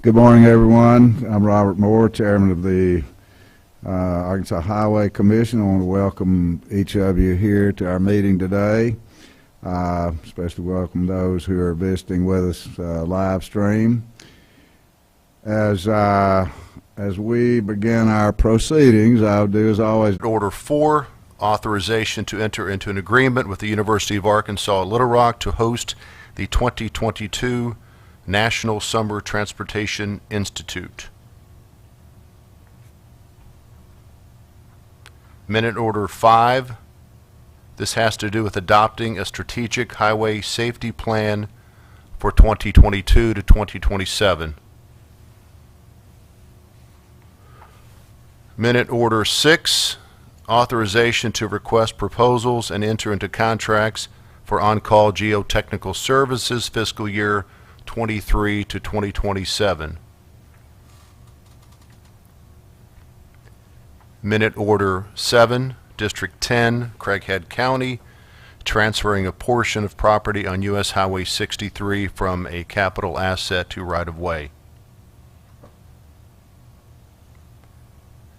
Good morning, everyone. I'm Robert Moore, Chairman of the Arkansas Highway Commission. I want to welcome each of you here to our meeting today. Especially welcome those who are visiting with us live stream. As we begin our proceedings, I'll do as always. Order 4, authorization to enter into an agreement with the University of Arkansas Little Rock to host the 2022 National Summer Transportation Institute. Minute Order 5. This has to do with adopting a strategic highway safety plan for 2022 to 2027. Minute Order 6. Authorization to request proposals and enter into contracts for on-call geotechnical services fiscal year 23 to 2027. Minute Order 7, District 10, Craighead County, transferring a portion of property on U.S. Highway 63 from a capital asset to right-of-way.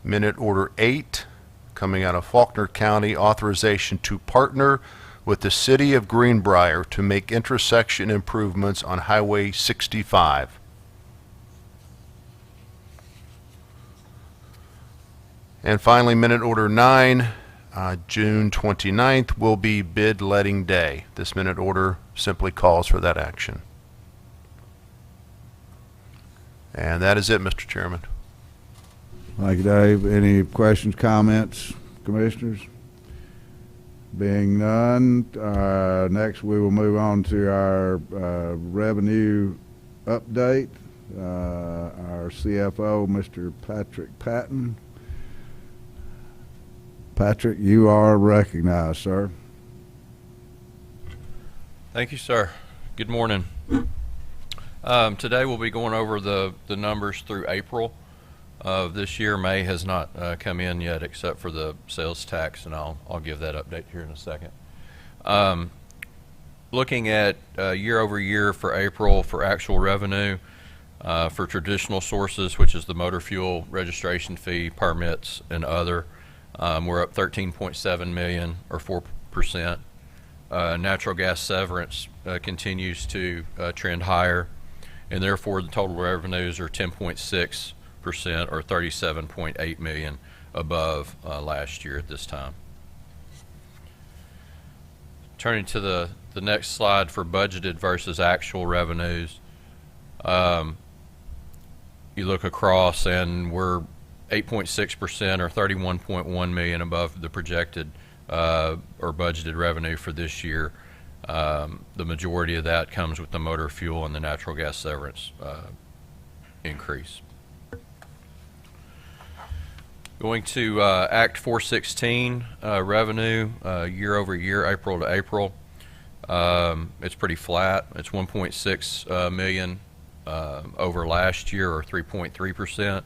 Minute Order 8, coming out of Faulkner County, authorization to partner with the City of Greenbrier to make intersection improvements on Highway 65. And finally, Minute Order 9, June 29th will be bid letting day. This minute order simply calls for that action. And that is it, Mr. Chairman. Thank you, Dave. Any questions, comments, commissioners? Being none, next we will move on to our revenue update. Our CFO, Mr. Patrick Patton. Patrick, you are recognized, sir. Thank you, sir. Good morning. Today we'll be going over the numbers through April of this year. May has not come in yet except for the sales tax, and I'll give that update here in a second. Looking at year over year for April for actual revenue for traditional sources, which is the motor fuel registration fee, permits, and other, we're up 13.7 million or 4%. Natural gas severance continues to trend higher, and therefore the total revenues are 10.6% or 37.8 million above last year at this time. Turning to the next slide for budgeted versus actual revenues, you look across and we're 8.6% or 31.1 million above the projected or budgeted revenue for this year. The majority of that comes with the motor fuel and the natural gas severance increase. Going to Act 416 revenue year over year, April to April. It's pretty flat. It's 1.6 million over last year, or 3.3%.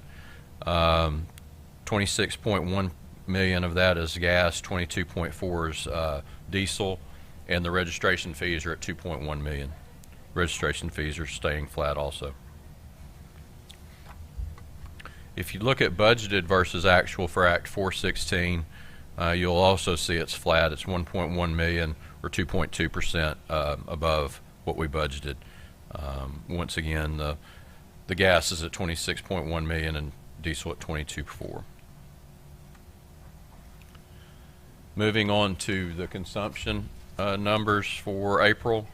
26.1 million of that is gas, 22.4 is diesel, and the registration fees are at 2.1 million. Registration fees are staying flat also. If you look at budgeted versus actual for Act 416, you'll also see it's flat. It's 1.1 million or 2.2% above what we budgeted. Once again, the gas is at 26.1 million and diesel at 22.4. Moving on to the consumption numbers for April.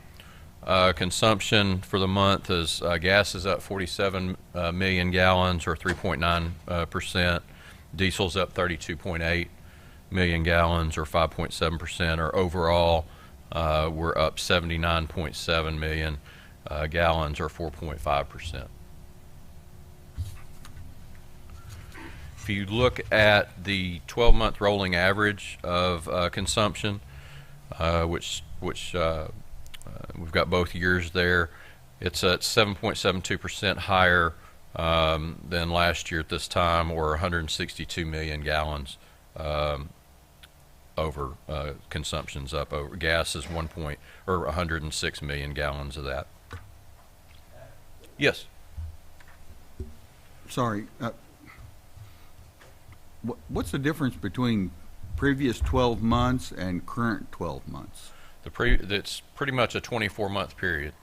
Consumption for the month is gas is up 47 million gallons or 3.9%. Diesel's up 32.8 million gallons or 5.7%. Or overall, we're up 79.7 million gallons or 4.5%. If you look at the 12-month rolling average of consumption, which we've got both years there, it's at 7.72% higher than last year at this time, or 162 million gallons over consumption's up. Over gas is 106 million gallons of that. Yes. Sorry. What's the difference between previous 12 months and current 12 months? It's pretty much a 24-month period.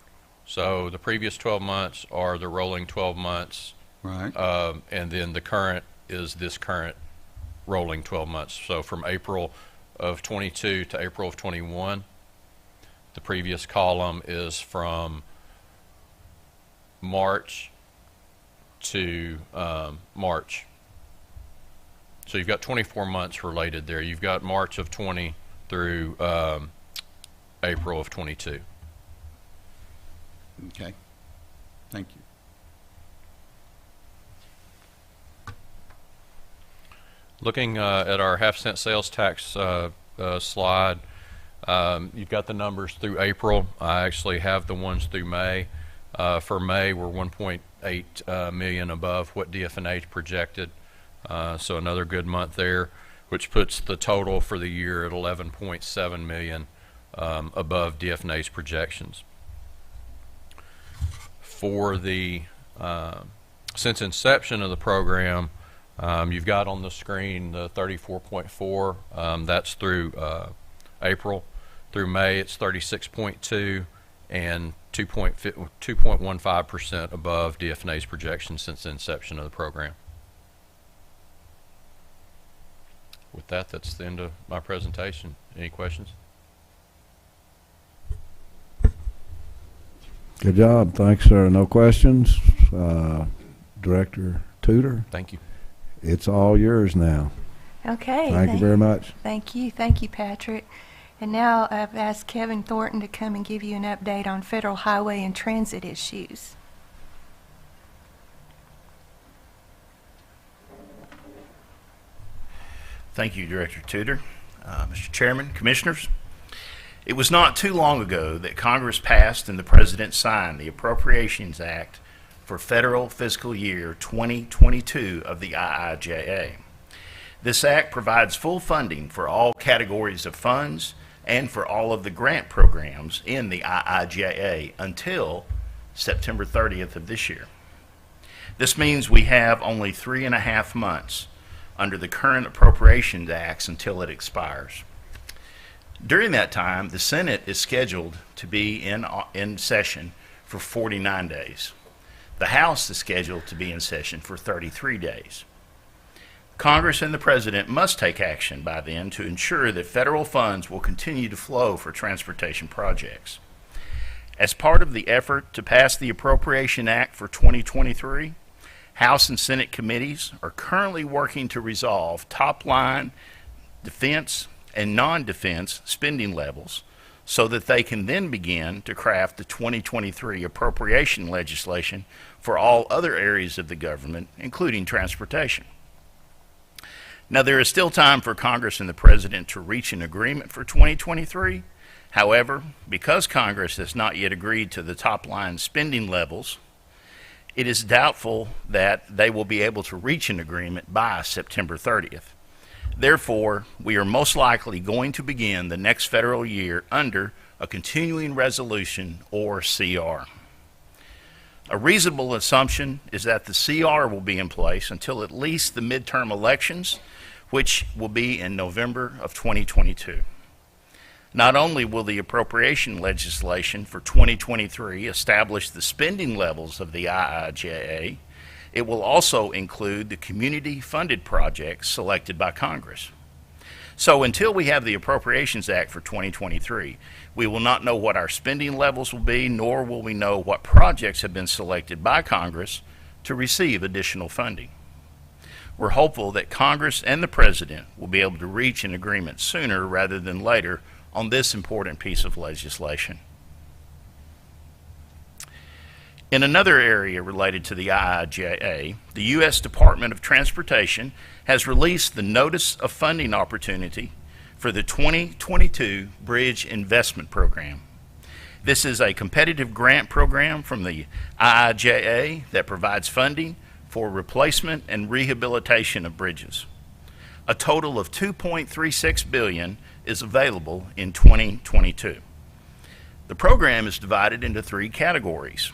So the previous 12 months are the rolling 12 months, Right. and then the current is this current rolling 12 months. So from April of 22 to April of 21, the previous column is from March to March. So you've got 24 months related there. You've got March of 20 through April of 22. Okay. Thank you. Looking at our half-cent sales tax slide, you've got the numbers through April. I actually have the ones through May. For May, we're 1.8 million above what DF&H projected, so another good month there, which puts the total for the year at 11.7 million above DF&H projections. For the since inception of the program, you've got on the screen the 34.4. That's through April. Through May, it's 36.2 and 2.15% above DF&A's projections since the inception of the program. With that, that's the end of my presentation. Any questions? Good job. Thanks, sir. No questions. Director Tudor, Thank you. it's all yours now. Okay. Thank you very much. Thank you. Thank you, Patrick. And now I've asked Kevin Thornton to come and give you an update on federal highway and transit issues. Thank you, Director Tudor. Mr. Chairman, Commissioners, it was not too long ago that Congress passed and the President signed the Appropriations Act for federal fiscal year 2022 of the IIJA. This act provides full funding for all categories of funds and for all of the grant programs in the IIJA until September 30th of this year. This means we have only 3.5 months under the current Appropriations Acts until it expires. During that time, the Senate is scheduled to be in session for 49 days. The House is scheduled to be in session for 33 days. Congress and the President must take action by then to ensure that federal funds will continue to flow for transportation projects. As part of the effort to pass the Appropriation Act for 2023, House and Senate committees are currently working to resolve top-line defense and non-defense spending levels so that they can then begin to craft the 2023 appropriation legislation for all other areas of the government, including transportation. Now, there is still time for Congress and the President to reach an agreement for 2023. However, because Congress has not yet agreed to the top-line spending levels, it is doubtful that they will be able to reach an agreement by September 30th. Therefore, we are most likely going to begin the next federal year under a continuing resolution, or CR. A reasonable assumption is that the CR will be in place until at least the midterm elections, which will be in November of 2022. Not only will the appropriation legislation for 2023 establish the spending levels of the IIJA, it will also include the community-funded projects selected by Congress. So until we have the Appropriations Act for 2023, we will not know what our spending levels will be, nor will we know what projects have been selected by Congress to receive additional funding. We're hopeful that Congress and the President will be able to reach an agreement sooner rather than later on this important piece of legislation. In another area related to the IIJA, the U.S. Department of Transportation has released the Notice of Funding Opportunity for the 2022 Bridge Investment Program. This is a competitive grant program from the IIJA that provides funding for replacement and rehabilitation of bridges. A total of $2.36 billion is available in 2022. The program is divided into 3 categories: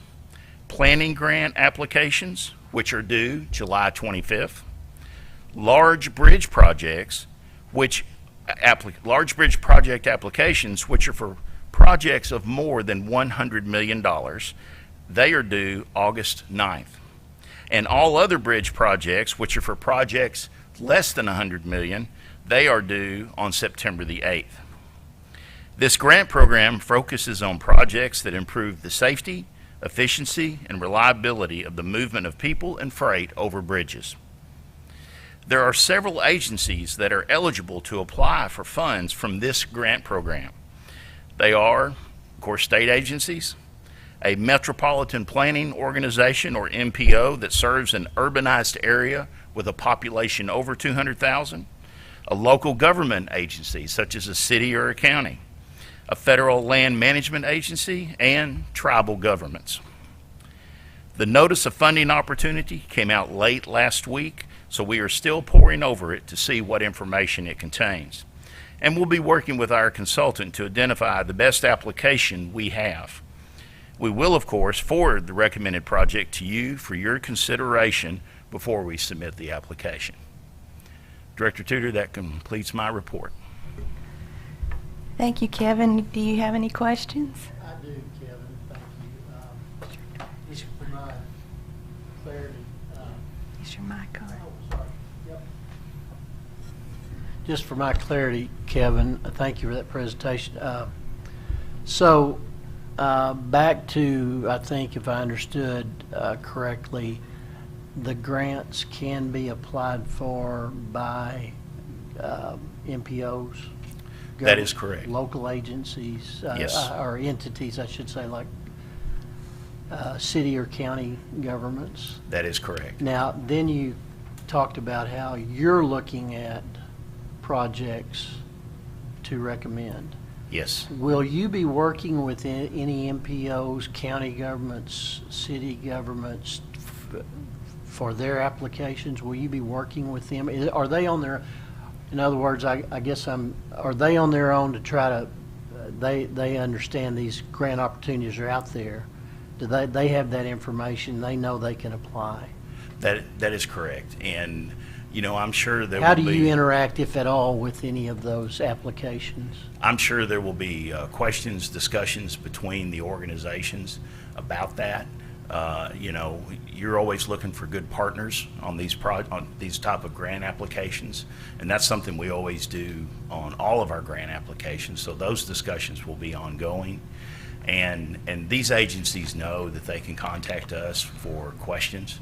planning grant applications, which are due July 25th. Large bridge projects, large bridge project applications, which are for projects of more than $100 million, they are due August 9th. And all other bridge projects, which are for projects less than $100 million, they are due on September the 8th. This grant program focuses on projects that improve the safety, efficiency, and reliability of the movement of people and freight over bridges. There are several agencies that are eligible to apply for funds from this grant program. They are, of course, state agencies, a metropolitan planning organization, or MPO, that serves an urbanized area with a population over 200,000, a local government agency, such as a city or a county, a federal land management agency, and tribal governments. The notice of funding opportunity came out late last week, so we are still poring over it to see what information it contains. And we'll be working with our consultant to identify the best application we have. We will, of course, forward the recommended project to you for your consideration before we submit the application. Director Tudor, that completes my report. Thank you, Kevin. Do you have any questions? I do, Kevin, thank you. Just for my clarity. Is your mic on? Oh, sorry. Yep. Just for my clarity, Kevin, thank you for that presentation. Back to, I think if I understood correctly, the grants can be applied for by MPOs? That is correct. Local agencies? Yes. Or entities, I should say, like city or county governments? That is correct. Now, then you talked about how you're looking at projects to recommend. Yes. Will you be working with any MPOs, county governments, city governments for their applications? Will you be working with them? Are they on their, in other words, are they on their own to try to, they understand these grant opportunities are out there? Do they have that information? They know they can apply? That is correct. And, you know, I'm sure there How will do be... you interact, if at all, with any of those applications? I'm sure there will be questions, discussions between the organizations about that. You know, you're always looking for good partners on these type of grant applications, and that's something we always do on all of our grant applications. So those discussions will be ongoing, and these agencies know that they can contact us for questions,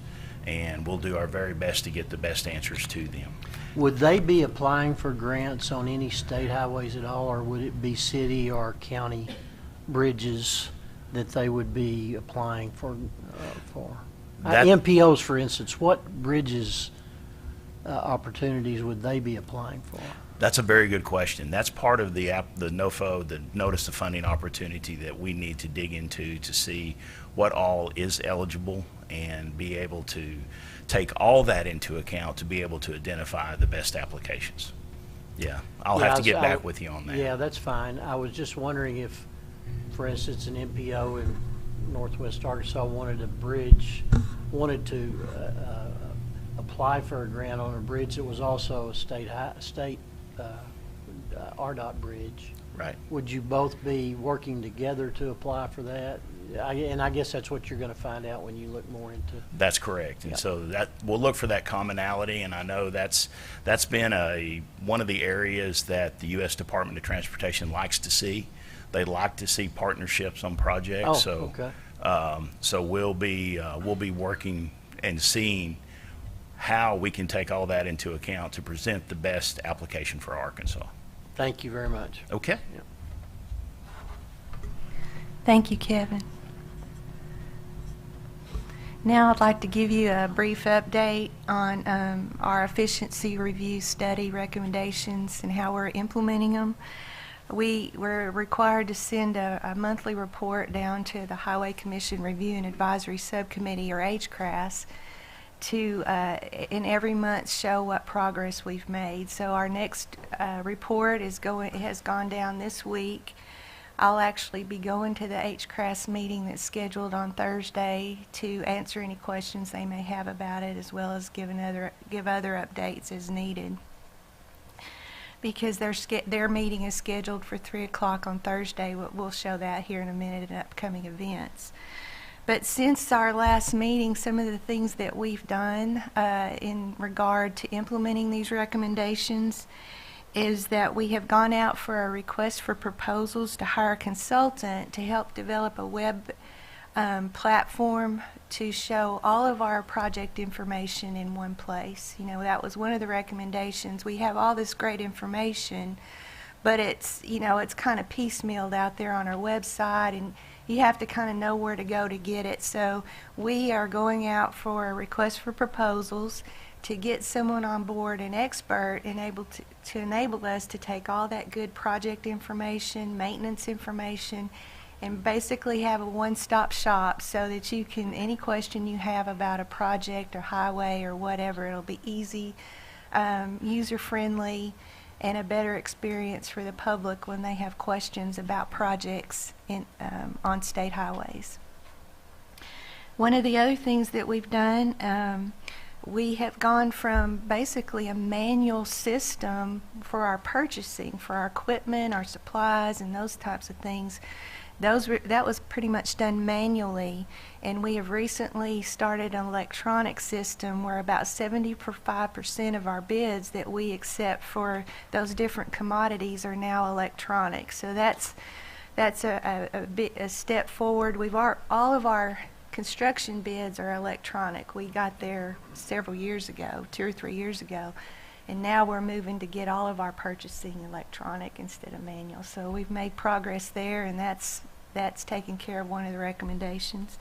and we'll do our very best to get the best answers to them. Would they be applying for grants on any state highways at all, or would it be city or county bridges that they would be applying for? MPOs, for instance, what bridges opportunities would they be applying for? That's a very good question. That's part of the NOFO, the Notice of Funding Opportunity, that we need to dig into to see what all is eligible and be able to take all that into account to be able to identify the best applications. Yeah, I'll have to get back with you on that. Yeah, that's fine. I was just wondering if, for instance, an MPO in Northwest Arkansas wanted to apply for a grant on a bridge that was also a state RDOT bridge. Right. Would you both be working together to apply for that? And I guess that's what you're going to find out when you look more into. That's correct. And so that we'll look for that commonality, and I know that's been one of the areas that the U.S. Department of Transportation likes to see. They like to see partnerships on projects. Oh, okay. So we'll be working and seeing how we can take all that into account to present the best application for Arkansas. Thank you very much. Okay. Yeah. Thank you, Kevin. Now I'd like to give you a brief update on our efficiency review study recommendations and how we're implementing them. We're required to send a monthly report down to the Highway Commission Review and Advisory Subcommittee, or HCRAS, to in every month show what progress we've made. So our next report has gone down this week. I'll actually be going to the HCRAS meeting that's scheduled on Thursday to answer any questions they may have about it, as well as give other updates as needed. Because their meeting is scheduled for 3 o'clock on Thursday. We'll show that here in a minute in upcoming events. But since our last meeting, some of the things that we've done in regard to implementing these recommendations is that we have gone out for a request for proposals to hire a consultant to help develop a web platform to show all of our project information in one place. You know, that was one of the recommendations. We have all this great information, but it's, you know, it's kind of piecemealed out there on our website, and you have to kind of know where to go to get it. So we are going out for a request for proposals to get someone on board, an expert, and able to enable us to take all that good project information, maintenance information, and basically have a one-stop shop so that you can, any question you have about a project or highway or whatever, it'll be easy, user-friendly, and a better experience for the public when they have questions about projects on state highways. One of the other things that we've done, we have gone from basically a manual system for our purchasing, for our equipment, our supplies, and those types of things. That was pretty much done manually, and we have recently started an electronic system where about 75% of our bids that we accept for those different commodities are now electronic. So that's a step forward. All of our construction bids are electronic. We got there several years ago, 2 or 3 years ago, and now we're moving to get all of our purchasing electronic instead of manual. So we've made progress there, and that's taking care of one of the recommendations.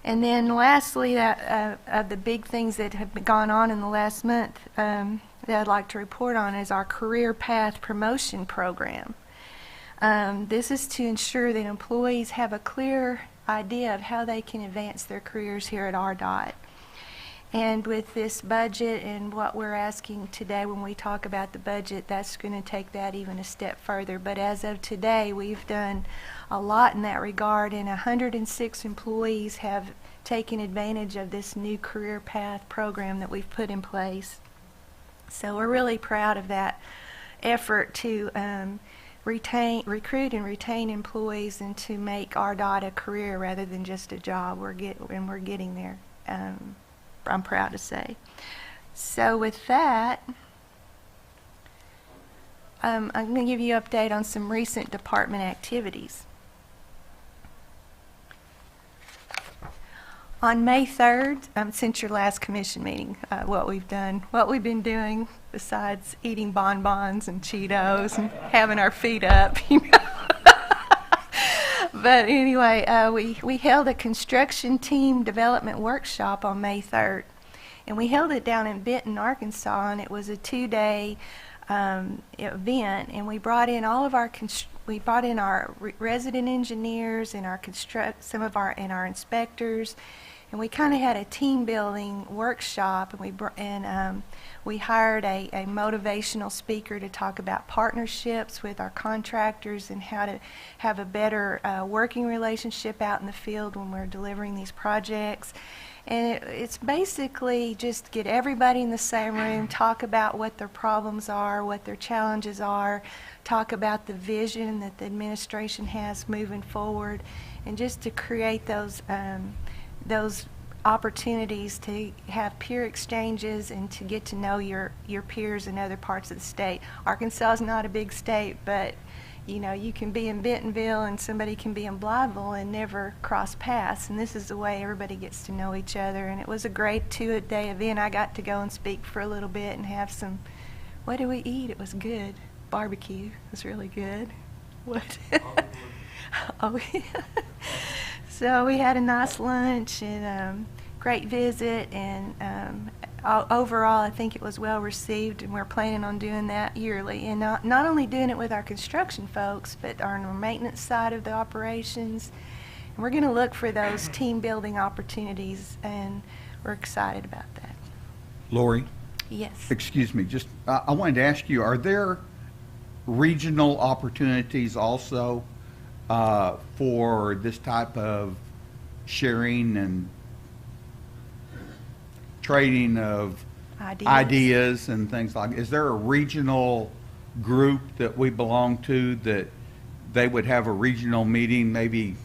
And then lastly, of the big things that have gone on in the last month that I'd like to report on is our career path promotion program. This is to ensure that employees have a clear idea of how they can advance their careers here at RDOT. And with this budget and what we're asking today when we talk about the budget, that's going to take that even a step further. But as of today, we've done a lot in that regard, and 106 employees have taken advantage of this new career path program that we've put in place. So we're really proud of that effort to recruit and retain employees and to make RDOT a career rather than just a job. We're getting there. I'm proud to say. So with that, I'm going to give you an update on some recent department activities. On May 3rd, since your last commission meeting, what we've been doing besides eating bonbons and Cheetos and having our feet up, you know. But anyway, we held a construction team development workshop on May 3rd, and we held it down in Benton, Arkansas, and it was a 2-day event, and we brought in all of our our resident engineers and our inspectors, and we kind of had a team building workshop, and we hired a motivational speaker to talk about partnerships with our contractors and how to have a better working relationship out in the field when we're delivering these projects. And it's basically just get everybody in the same room, talk about what their problems are, what their challenges are, talk about the vision that the administration has moving forward, and just to create those opportunities to have peer exchanges and to get to know your peers in other parts of the state. Arkansas is not a big state, but you know, you can be in Bentonville and somebody can be in Blytheville and never cross paths, and this is the way everybody gets to know each other. And it was a great 2-day event. I got to go and speak for a little bit and have some, what did we eat? It was good. Barbecue. It was really good. What? Oh, yeah. So we had a nice lunch and great visit, and overall I think it was well received, and we're planning on doing that yearly, and not only doing it with our construction folks, but on our maintenance side of the operations. And we're going to look for those team building opportunities, and we're excited about that. Lori? Yes. Excuse me, just I wanted to ask you, are there regional opportunities also for this type of sharing and trading of ideas and things like? Is there a regional group that we belong to that they would have a regional meeting, maybe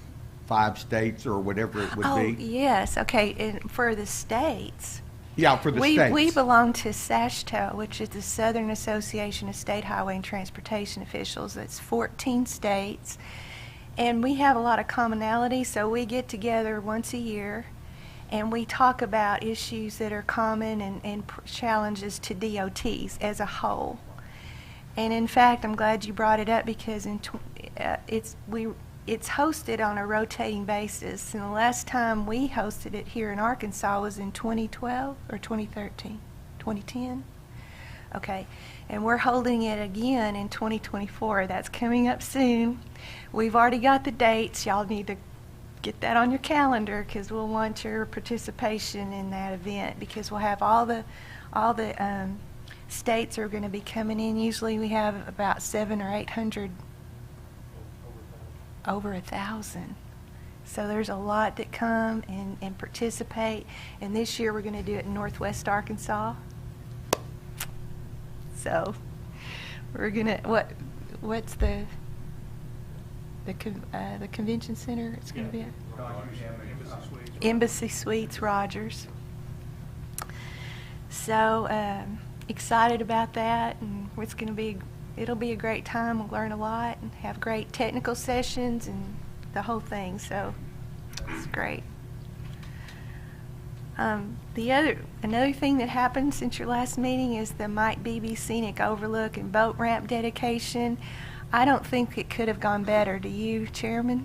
5 states or whatever it would Oh, be? yes, okay, and for the states, Yeah, for the states. we belong to SASHTO, which is the Southern Association of State Highway and Transportation Officials. That's 14 states, and we have a lot of commonality, so we get together once a year, and we talk about issues that are common and challenges to DOTs as a whole. And in fact, I'm glad you brought it up because it's hosted on a rotating basis. And the last time we hosted it here in Arkansas was in 2012 or 2013? 2010? Okay. And we're holding it again in 2024. That's coming up soon. We've already got the dates. Y'all need to get that on your calendar because we'll want your participation in that event because we'll have all the states are going to be coming in. Usually we have about 700 or 800, over 1,000. So there's a lot that come and participate. And this year we're going to do it in Northwest Arkansas. So we're going to, what's the convention center? It's going to be at Embassy Suites, Rogers. So excited about that, and it's going to be, it'll be a great time. We'll learn a lot and have great technical sessions and the whole thing, so it's great. Another thing that happened since your last meeting is the Mike Beebe Scenic Overlook and Boat Ramp dedication. I don't think it could have gone better. Do you, Chairman?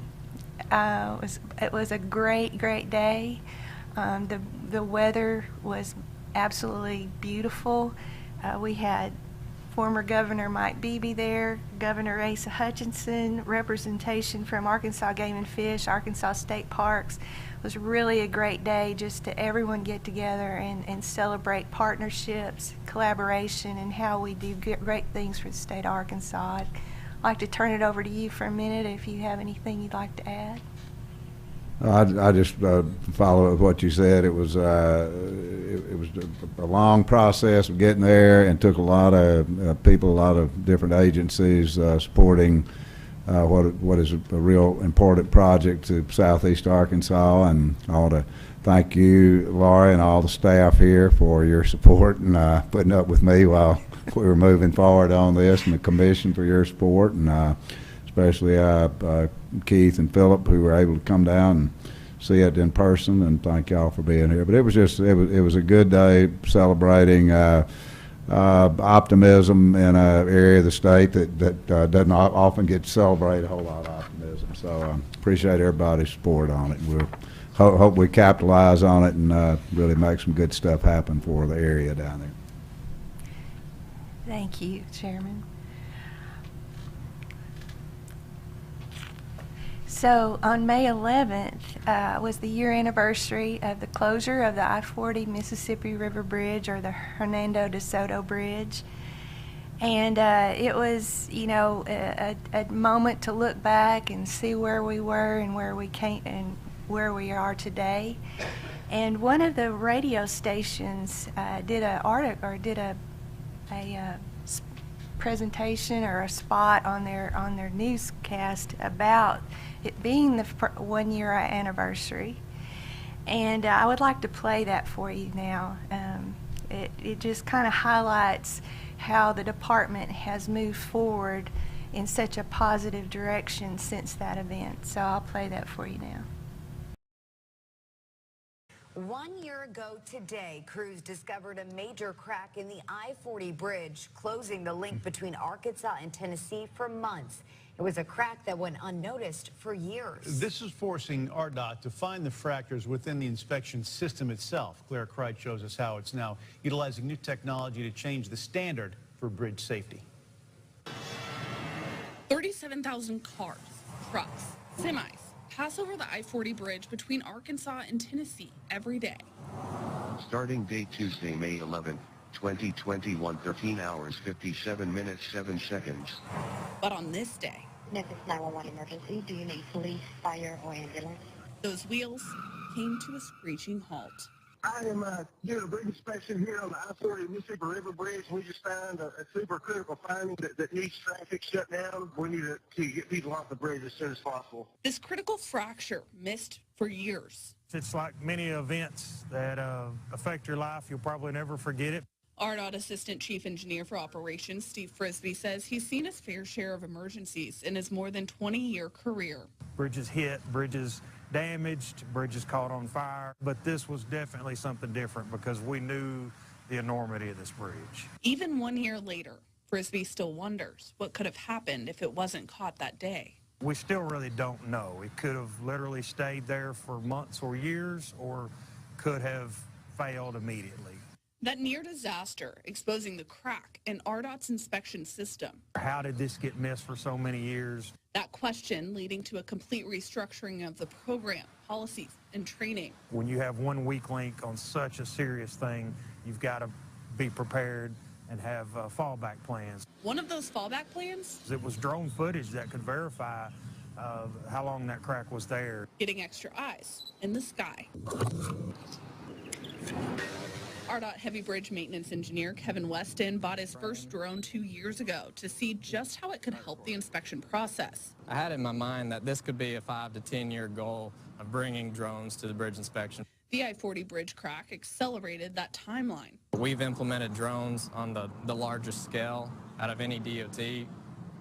It was a great day. The weather was absolutely beautiful. We had former Governor Mike Beebe there, Governor Asa Hutchinson, representation from Arkansas Game and Fish, Arkansas State Parks. It was really a great day just to everyone get together and celebrate partnerships, collaboration, and how we do great things for the state of Arkansas. I'd like to turn it over to you for a minute if you have anything you'd like to add. I just follow up with what you said. It was a long process of getting there, and took a lot of people, a lot of different agencies supporting what is a real important project to Southeast Arkansas. And I want to thank you, Laura, and all the staff here for your support and putting up with me while we were moving forward on this, and the commission for your support, and especially Keith and Philip, who were able to come down and see it in person, and thank y'all for being here. But it was a good day celebrating optimism in an area of the state that doesn't often get to celebrate a whole lot of optimism. So appreciate everybody's support on it. We'll hope we capitalize on it and really make some good stuff happen for the area down there. Thank you, Chairman. So on May 11th was the year anniversary of the closure of the I-40 Mississippi River Bridge, or the Hernando de Soto Bridge. And it was, you know, a moment to look back and see where we were and where we came and where we are today. And one of the radio stations did a presentation or a spot on their newscast about it being the 1 year anniversary, and I would like to play that for you now. It just kind of highlights how the department has moved forward in such a positive direction since that event. So I'll play that for you now. 1 year ago today, crews discovered a major crack in the I-40 bridge, closing the link between Arkansas and Tennessee for months. It was a crack that went unnoticed for years. This is forcing RDOT to find the fractures within the inspection system itself. Claire Kreitz shows us how it's now utilizing new technology to change the standard for bridge safety. 37,000 cars, trucks, semis pass over the I-40 bridge between Arkansas and Tennessee every day. Starting date Tuesday, May 11th, 2021, 13 hours, 57 minutes, 7 seconds. But on this day, This is 911 emergency. Do you need police, fire, or ambulance? Those wheels came to a screeching halt. I am doing a bridge inspection here on the I-40 Mississippi River Bridge. We just found a super critical finding that needs traffic shut down. We need to get people off the bridge as soon as possible. This critical fracture missed for years. It's like many events that affect your life. You'll probably never forget it. RDOT Assistant Chief Engineer for Operations Steve Frisbee says he's seen his fair share of emergencies in his more than 20-year career. Bridges hit, bridges damaged, bridges caught on fire, but this was definitely something different because we knew the enormity of this bridge. Even 1 year later, Frisbee still wonders what could have happened if it wasn't caught that day. We still really don't know. It could have literally stayed there for months or years, or could have failed immediately. That near disaster exposing the crack in RDOT's inspection system. How did this get missed for so many years? That question leading to a complete restructuring of the program, policies, and training. When you have one weak link on such a serious thing, you've got to be prepared and have fallback plans. One of those fallback plans? It was drone footage that could verify how long that crack was there. Getting extra eyes in the sky. RDOT Heavy Bridge Maintenance Engineer Kevin Weston bought his first drone 2 years ago to see just how it could help the inspection process. I had in my mind that this could be a 5 to 10 year goal of bringing drones to the bridge inspection. The I-40 bridge crack accelerated that timeline. We've implemented drones on the largest scale out of any DOT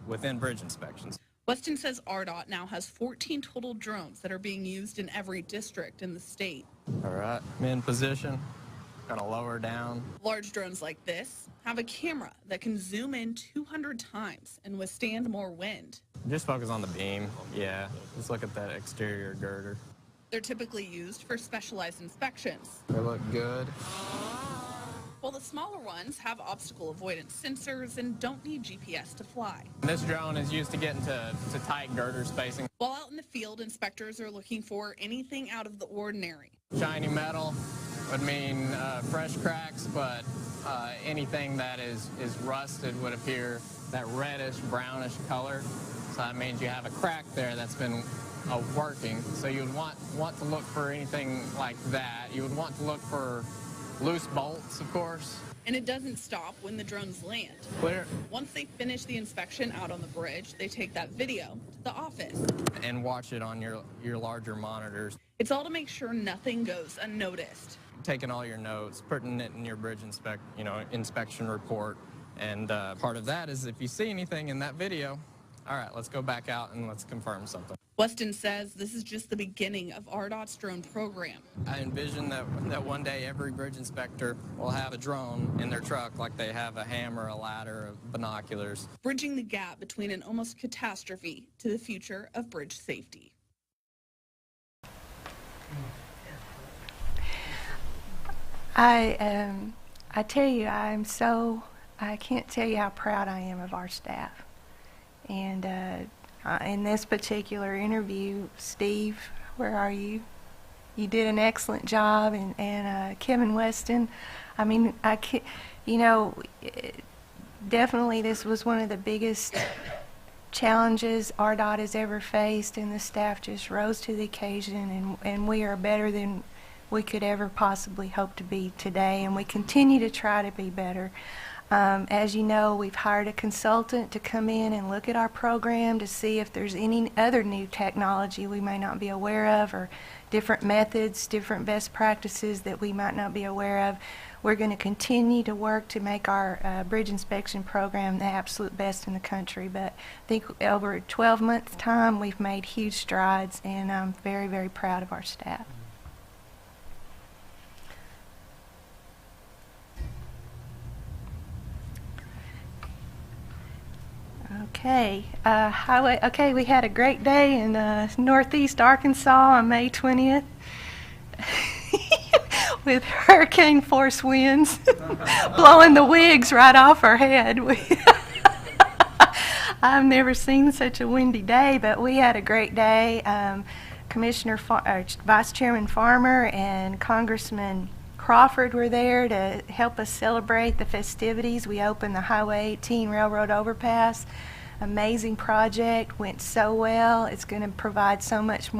within bridge inspections. Weston says RDOT now has 14 total drones that are being used in every district in the state. All right, I'm in position. Gonna lower down. Large drones like this have a camera that can zoom in 200 times and withstand more wind. Just focus on the beam. Yeah, just look at that exterior girder. They're typically used for specialized inspections. They look good. While the smaller ones have obstacle avoidance sensors and don't need GPS to fly. This drone is used to get into tight girder spacing. While out in the field, inspectors are looking for anything out of the ordinary. Shiny metal would mean fresh cracks, but anything that is rusted would appear that reddish, brownish color. So that means you have a crack there that's been working. So you would want to look for anything like that. You would want to look for loose bolts, of course. And it doesn't stop when the drones land. Clear. Once they finish the inspection out on the bridge, they take that video to the office. And watch it on your larger monitors. It's all to make sure nothing goes unnoticed. Taking all your notes, putting it in your bridge inspection report. And part of that is if you see anything in that video, all right, let's go back out and let's confirm something. Weston says this is just the beginning of RDOT's drone program. I envision that one day every bridge inspector will have a drone in their truck like they have a hammer, a ladder, binoculars. Bridging the gap between an almost catastrophe to the future of bridge safety. I tell you, I can't tell you how proud I am of our staff. And in this particular interview, Steve, where are you? You did an excellent job, and Kevin Weston, I mean, definitely this was one of the biggest challenges RDOT has ever faced, and the staff just rose to the occasion, and we are better than we could ever possibly hope to be today, and we continue to try to be better. As you know, we've hired a consultant to come in and look at our program to see if there's any other new technology we may not be aware of, or different methods, different best practices that we might not be aware of. We're going to continue to work to make our bridge inspection program the absolute best in the country, but I think over a 12-month time we've made huge strides, and I'm very, very proud of our staff. Okay, okay, we had a great day in northeast Arkansas on May 20th with hurricane force winds blowing the wigs right off our head. I've never seen such a windy day, but we had a great day. Vice Chairman Farmer and Congressman Crawford were there to help us celebrate the festivities. We opened the Highway 18 railroad overpass amazing project, went so well. It's going to provide so much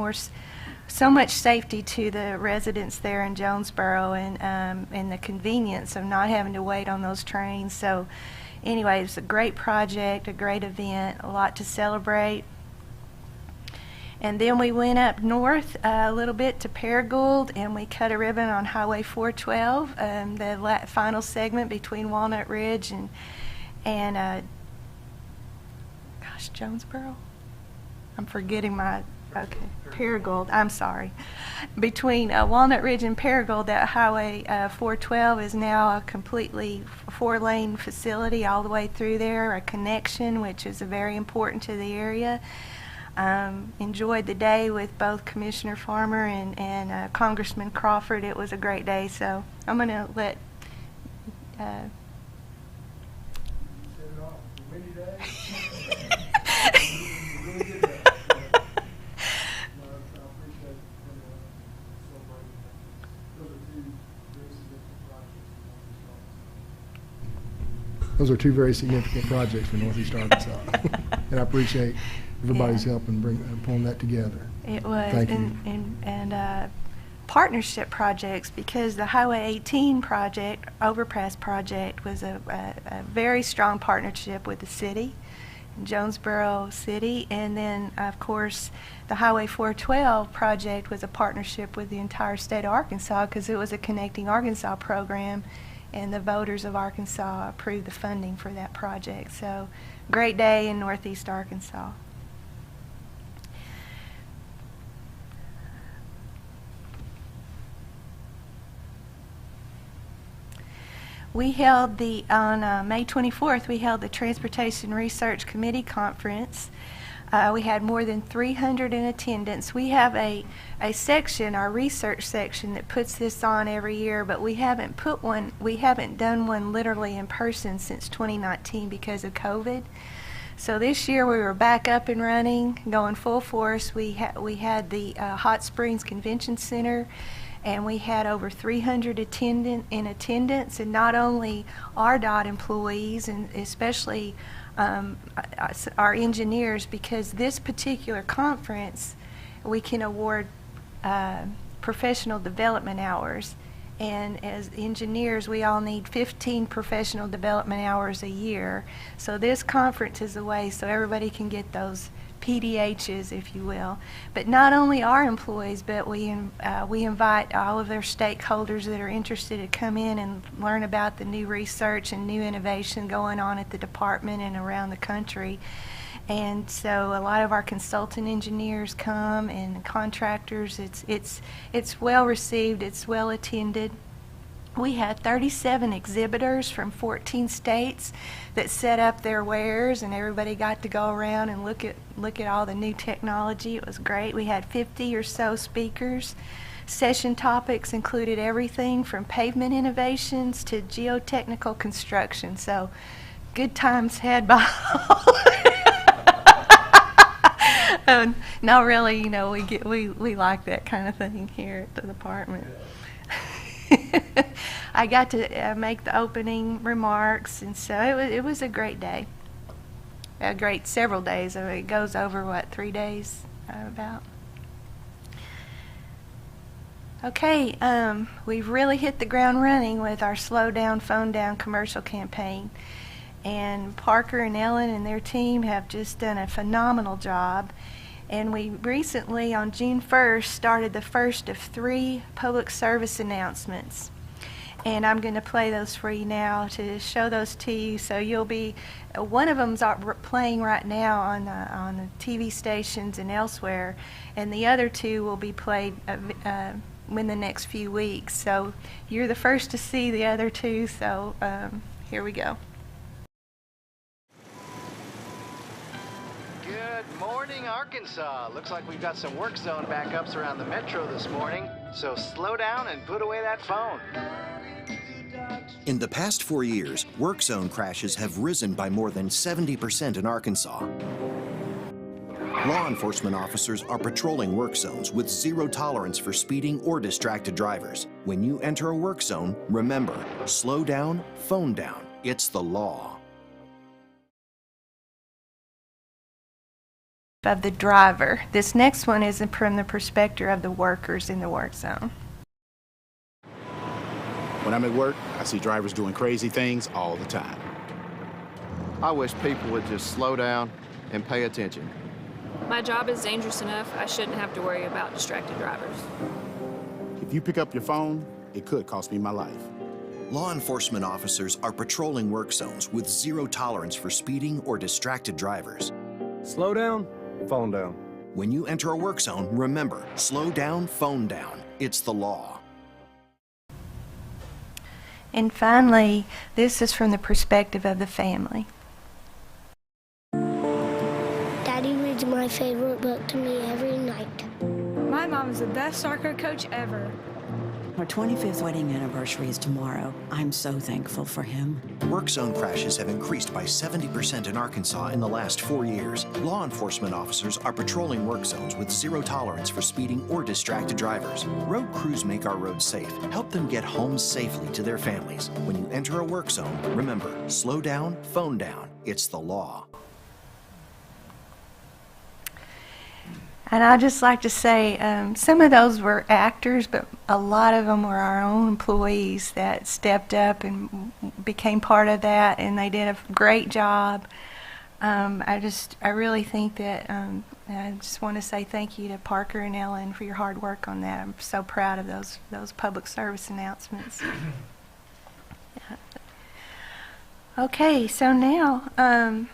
safety to the residents there in Jonesboro, and the convenience of not having to wait on those trains. So anyway, it's a great project, a great event, a lot to celebrate. And then we went up north a little bit to Paragould, and we cut a ribbon on Highway 412, the final segment between Walnut Ridge and Jonesboro? I'm forgetting Paragould, I'm sorry. Between Walnut Ridge and Paragould, that Highway 412 is now a completely 4-lane facility all the way through there, a connection which is very important to the area. Enjoyed the day with both Commissioner Farmer and Congressman Crawford. It was a great day, so I'm going to let Those are two very significant projects for Northeast Arkansas, and I appreciate everybody's help in pulling that together. It was. Thank you. And partnership projects, because the Highway 18 project, overpass project, was a very strong partnership with the city, Jonesboro City, and then of course the Highway 412 project was a partnership with the entire state of Arkansas, because it was a Connecting Arkansas program, and the voters of Arkansas approved the funding for that project. So great day in Northeast Arkansas. We held on May 24th, we held the Transportation Research Committee Conference. We had more than 300 in attendance. We have a section, our research section, that puts this on every year, but we haven't done one literally in person since 2019 because of COVID. So this year we were back up and running, going full force. We had the Hot Springs Convention Center, and we had over 300 in attendance, and not only RDOT employees, and especially our engineers, because this particular conference we can award professional development hours, and as engineers we all need 15 professional development hours a year. So this conference is a way so everybody can get those PDHs, if you will. But not only our employees, but we invite all of their stakeholders that are interested to come in and learn about the new research and new innovation going on at the department and around the country. And so a lot of our consultant engineers come, and contractors. It's well received, it's well attended. We had 37 exhibitors from 14 states that set up their wares, and everybody got to go around and look at all the new technology. It was great. We had 50 or so speakers. Session topics included everything from pavement innovations to geotechnical construction. So good times had by all. No, really, we like that kind of thing here at the department. I got to make the opening remarks, and so it was a great day. A great several days. I mean, it goes over, 3 days about. Okay, we've really hit the ground running with our Slow Down, Phone Down commercial campaign. And Parker and Ellen and their team have just done a phenomenal job. And we recently, on June 1st, started the first of 3 public service announcements. And I'm going to play those for you now to show those to you. So you'll be, one of them's playing right now on the TV stations and elsewhere, and the other 2 will be played in the next few weeks. So you're the first to see the other 2. So here we go. Good morning, Arkansas. Looks like we've got some work zone backups around the metro this morning, so slow down and put away that phone. In the past 4 years, work zone crashes have risen by more than 70% in Arkansas. Law enforcement officers are patrolling work zones with zero tolerance for speeding or distracted drivers. When you enter a work zone, remember, slow down, phone down. It's the law. of the driver. This next one is from the perspective of the workers in the work zone. When I'm at work, I see drivers doing crazy things all the time. I wish people would just slow down and pay attention. My job is dangerous enough. I shouldn't have to worry about distracted drivers. If you pick up your phone, it could cost me my life. Law enforcement officers are patrolling work zones with zero tolerance for speeding or distracted drivers. Slow down, phone down. When you enter a work zone, remember, slow down, phone down. It's the law. And finally, this is from the perspective of the family. Daddy reads my favorite book to me every night. My mom is the best soccer coach ever. Our 25th wedding anniversary is tomorrow. I'm so thankful for him. Work zone crashes have increased by 70% in Arkansas in the last 4 years. Law enforcement officers are patrolling work zones with zero tolerance for speeding or distracted drivers. Road crews make our roads safe. Help them get home safely to their families. When you enter a work zone, remember, slow down, phone down. It's the law. And I'd just like to say, some of those were actors, but a lot of them were our own employees that stepped up and became part of that, and they did a great job. I really think that, I just want to say thank you to Parker and Ellen for your hard work on that. I'm so proud of those public service announcements. Okay, so now,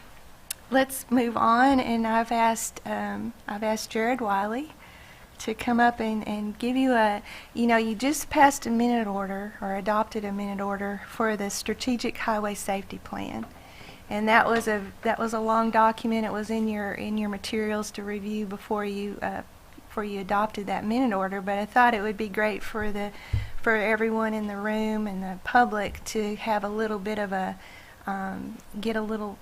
let's move on, and I've asked Jared Wiley to come up and give you you just passed a minute order or adopted a minute order for the Strategic Highway Safety Plan, and that was a long document. It was in your materials to review before you adopted that minute order. But I thought it would be great for everyone in the room and the public to have a little bit of get a little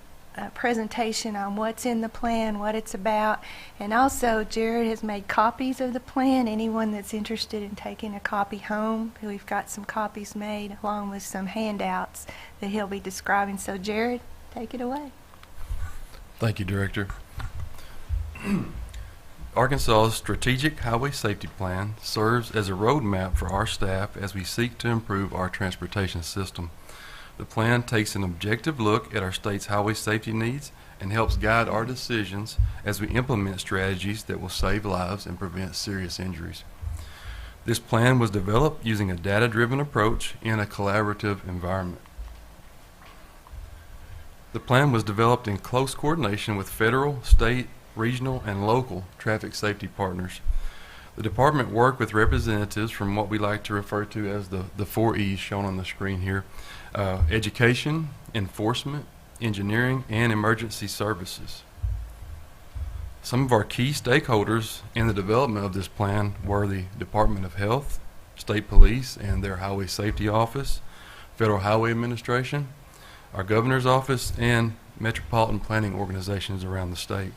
presentation on what's in the plan, what it's about, and also Jared has made copies of the plan. Anyone that's interested in taking a copy home, we've got some copies made along with some handouts that he'll be describing. So Jared, take it away. Thank you, Director. Arkansas's Strategic Highway Safety Plan serves as a roadmap for our staff as we seek to improve our transportation system. The plan takes an objective look at our state's highway safety needs and helps guide our decisions as we implement strategies that will save lives and prevent serious injuries. This plan was developed using a data-driven approach in a collaborative environment. The plan was developed in close coordination with federal, state, regional, and local traffic safety partners. The department worked with representatives from what we like to refer to as the 4 E's shown on the screen here: education, enforcement, engineering, and emergency services. Some of our key stakeholders in the development of this plan were the Department of Health, State Police and their Highway Safety Office, Federal Highway Administration, our Governor's Office, and metropolitan planning organizations around the state.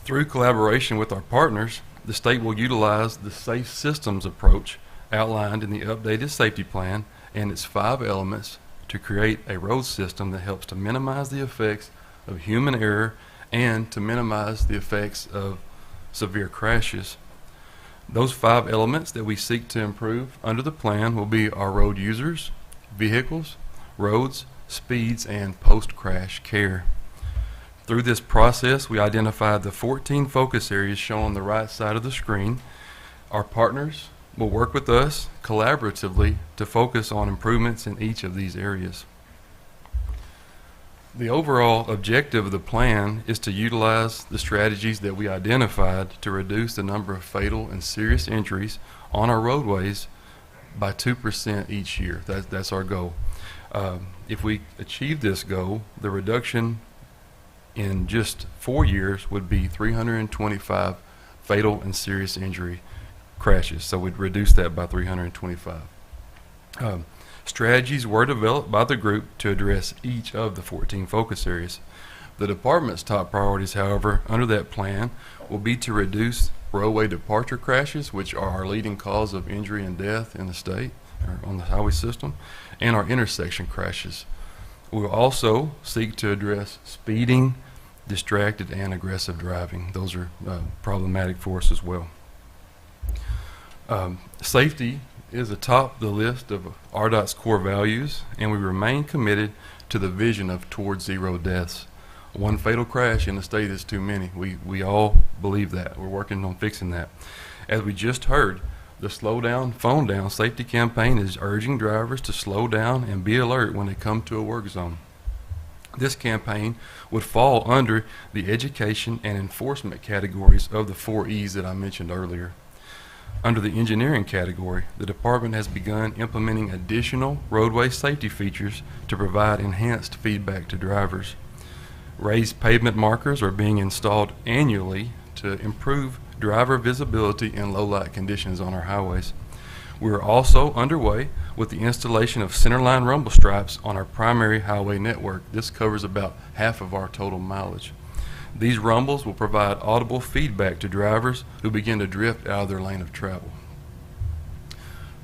Through collaboration with our partners, the state will utilize the Safe Systems approach outlined in the updated safety plan and its 5 elements to create a road system that helps to minimize the effects of human error and to minimize the effects of severe crashes. Those 5 elements that we seek to improve under the plan will be our road users, vehicles, roads, speeds, and post-crash care. Through this process, we identified the 14 focus areas shown on the right side of the screen. Our partners will work with us collaboratively to focus on improvements in each of these areas. The overall objective of the plan is to utilize the strategies that we identified to reduce the number of fatal and serious injuries on our roadways by 2% each year. That's our goal. If we achieve this goal, the reduction in just 4 years would be 325 fatal and serious injury crashes. So we'd reduce that by 325. Strategies were developed by the group to address each of the 14 focus areas. The department's top priorities, however, under that plan will be to reduce roadway departure crashes, which are our leading cause of injury and death in the state, or on the highway system, and our intersection crashes. We will also seek to address speeding, distracted, and aggressive driving. Those are problematic for us as well. Safety is atop the list of RDOT's core values, and we remain committed to the vision of towards zero deaths. One fatal crash in the state is too many. We all believe that. We're working on fixing that. As we just heard, the Slow Down, Phone Down safety campaign is urging drivers to slow down and be alert when they come to a work zone. This campaign would fall under the education and enforcement categories of the 4 E's that I mentioned earlier. Under the engineering category, the department has begun implementing additional roadway safety features to provide enhanced feedback to drivers. Raised pavement markers are being installed annually to improve driver visibility in low light conditions on our highways. We are also underway with the installation of centerline rumble strips on our primary highway network. This covers about half of our total mileage. These rumbles will provide audible feedback to drivers who begin to drift out of their lane of travel.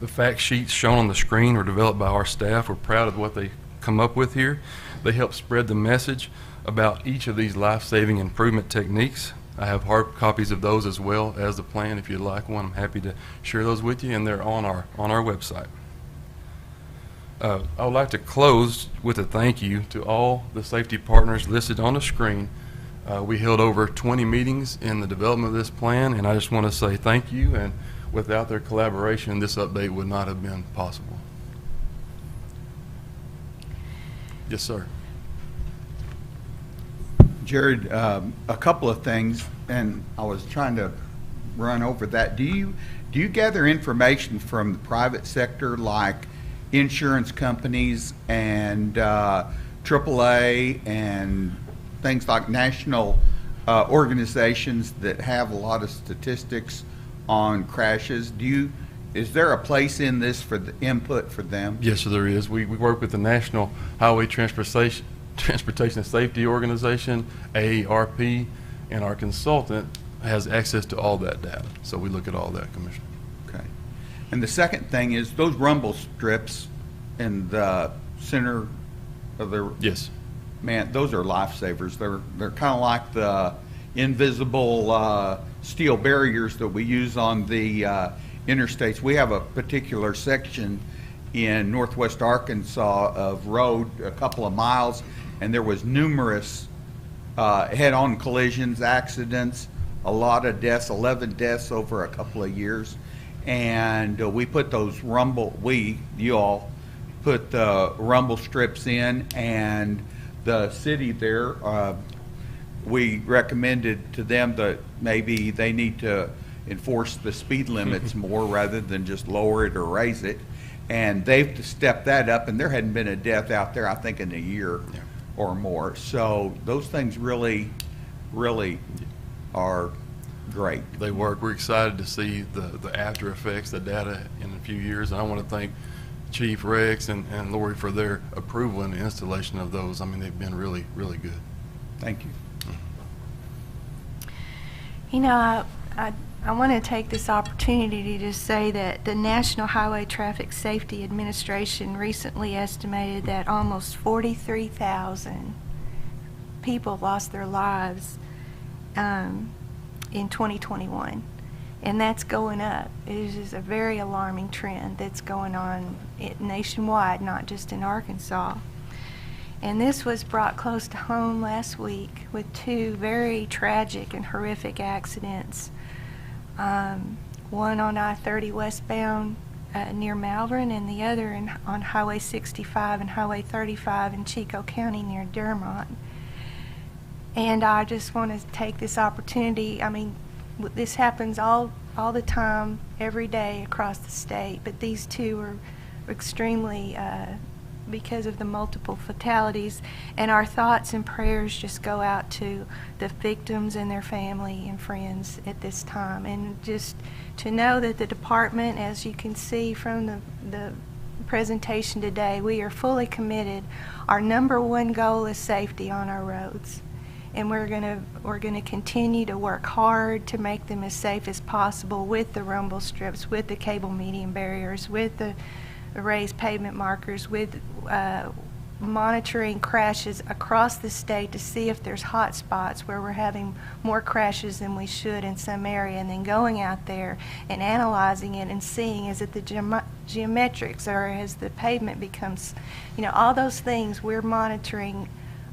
The fact sheets shown on the screen were developed by our staff. We're proud of what they come up with here. They help spread the message about each of these life-saving improvement techniques. I have hard copies of those as well as the plan. If you'd like one, I'm happy to share those with you, and they're on our website. I would like to close with a thank you to all the safety partners listed on the screen. We held over 20 meetings in the development of this plan, and I just want to say thank you, and without their collaboration, this update would not have been possible. Yes, sir. Jared, a couple of things, and I was trying to run over that. Do you gather information from the private sector, like insurance companies and AAA and things like national organizations that have a lot of statistics on crashes? Is there a place in this for the input for them? Yes, sir, there is. We work with the National Highway Transportation and Safety Organization, AARP, and our consultant has access to all that data. So we look at all that, Commissioner. Okay. And the second thing is those rumble strips in the center of the... Yes. Man, those are lifesavers. They're kind of like the invisible steel barriers that we use on the interstates. We have a particular section in northwest Arkansas of road, a couple of miles, and there was numerous head-on collisions, accidents, a lot of deaths, 11 deaths over a couple of years. And we put those you all put the rumble strips in, and the city there, we recommended to them that maybe they need to enforce the speed limits more rather than just lower it or raise it. And they've stepped that up, and there hadn't been a death out there, I think, in a year or more. So those things really, really are great. They work. We're excited to see the after effects, the data in a few years. And I want to thank Chief Rex and Lori for their approval and the installation of those. I mean, they've been really, really good. Thank you. You know, I want to take this opportunity to say that the National Highway Traffic Safety Administration recently estimated that almost 43,000 people lost their lives in 2021. And that's going up. It is a very alarming trend that's going on nationwide, not just in Arkansas. And this was brought close to home last week with 2 very tragic and horrific accidents. One on I-30 westbound near Malvern, and the other on Highway 65 and Highway 35 in Chico County near Dermont. And I just want to take this opportunity. I mean, this happens all the time, every day across the state, but these 2 are extremely, because of the multiple fatalities, and our thoughts and prayers just go out to the victims and their family and friends at this time. And just to know that the department, as you can see from the presentation today, we are fully committed. Our #1 goal is safety on our roads, and we're gonna continue to work hard to make them as safe as possible with the rumble strips, with the cable median barriers, with the raised pavement markers, with monitoring crashes across the state to see if there's hot spots where we're having more crashes than we should in some area, and then going out there and analyzing it and seeing, is it the geometrics, or as the pavement becomes, all those things we're monitoring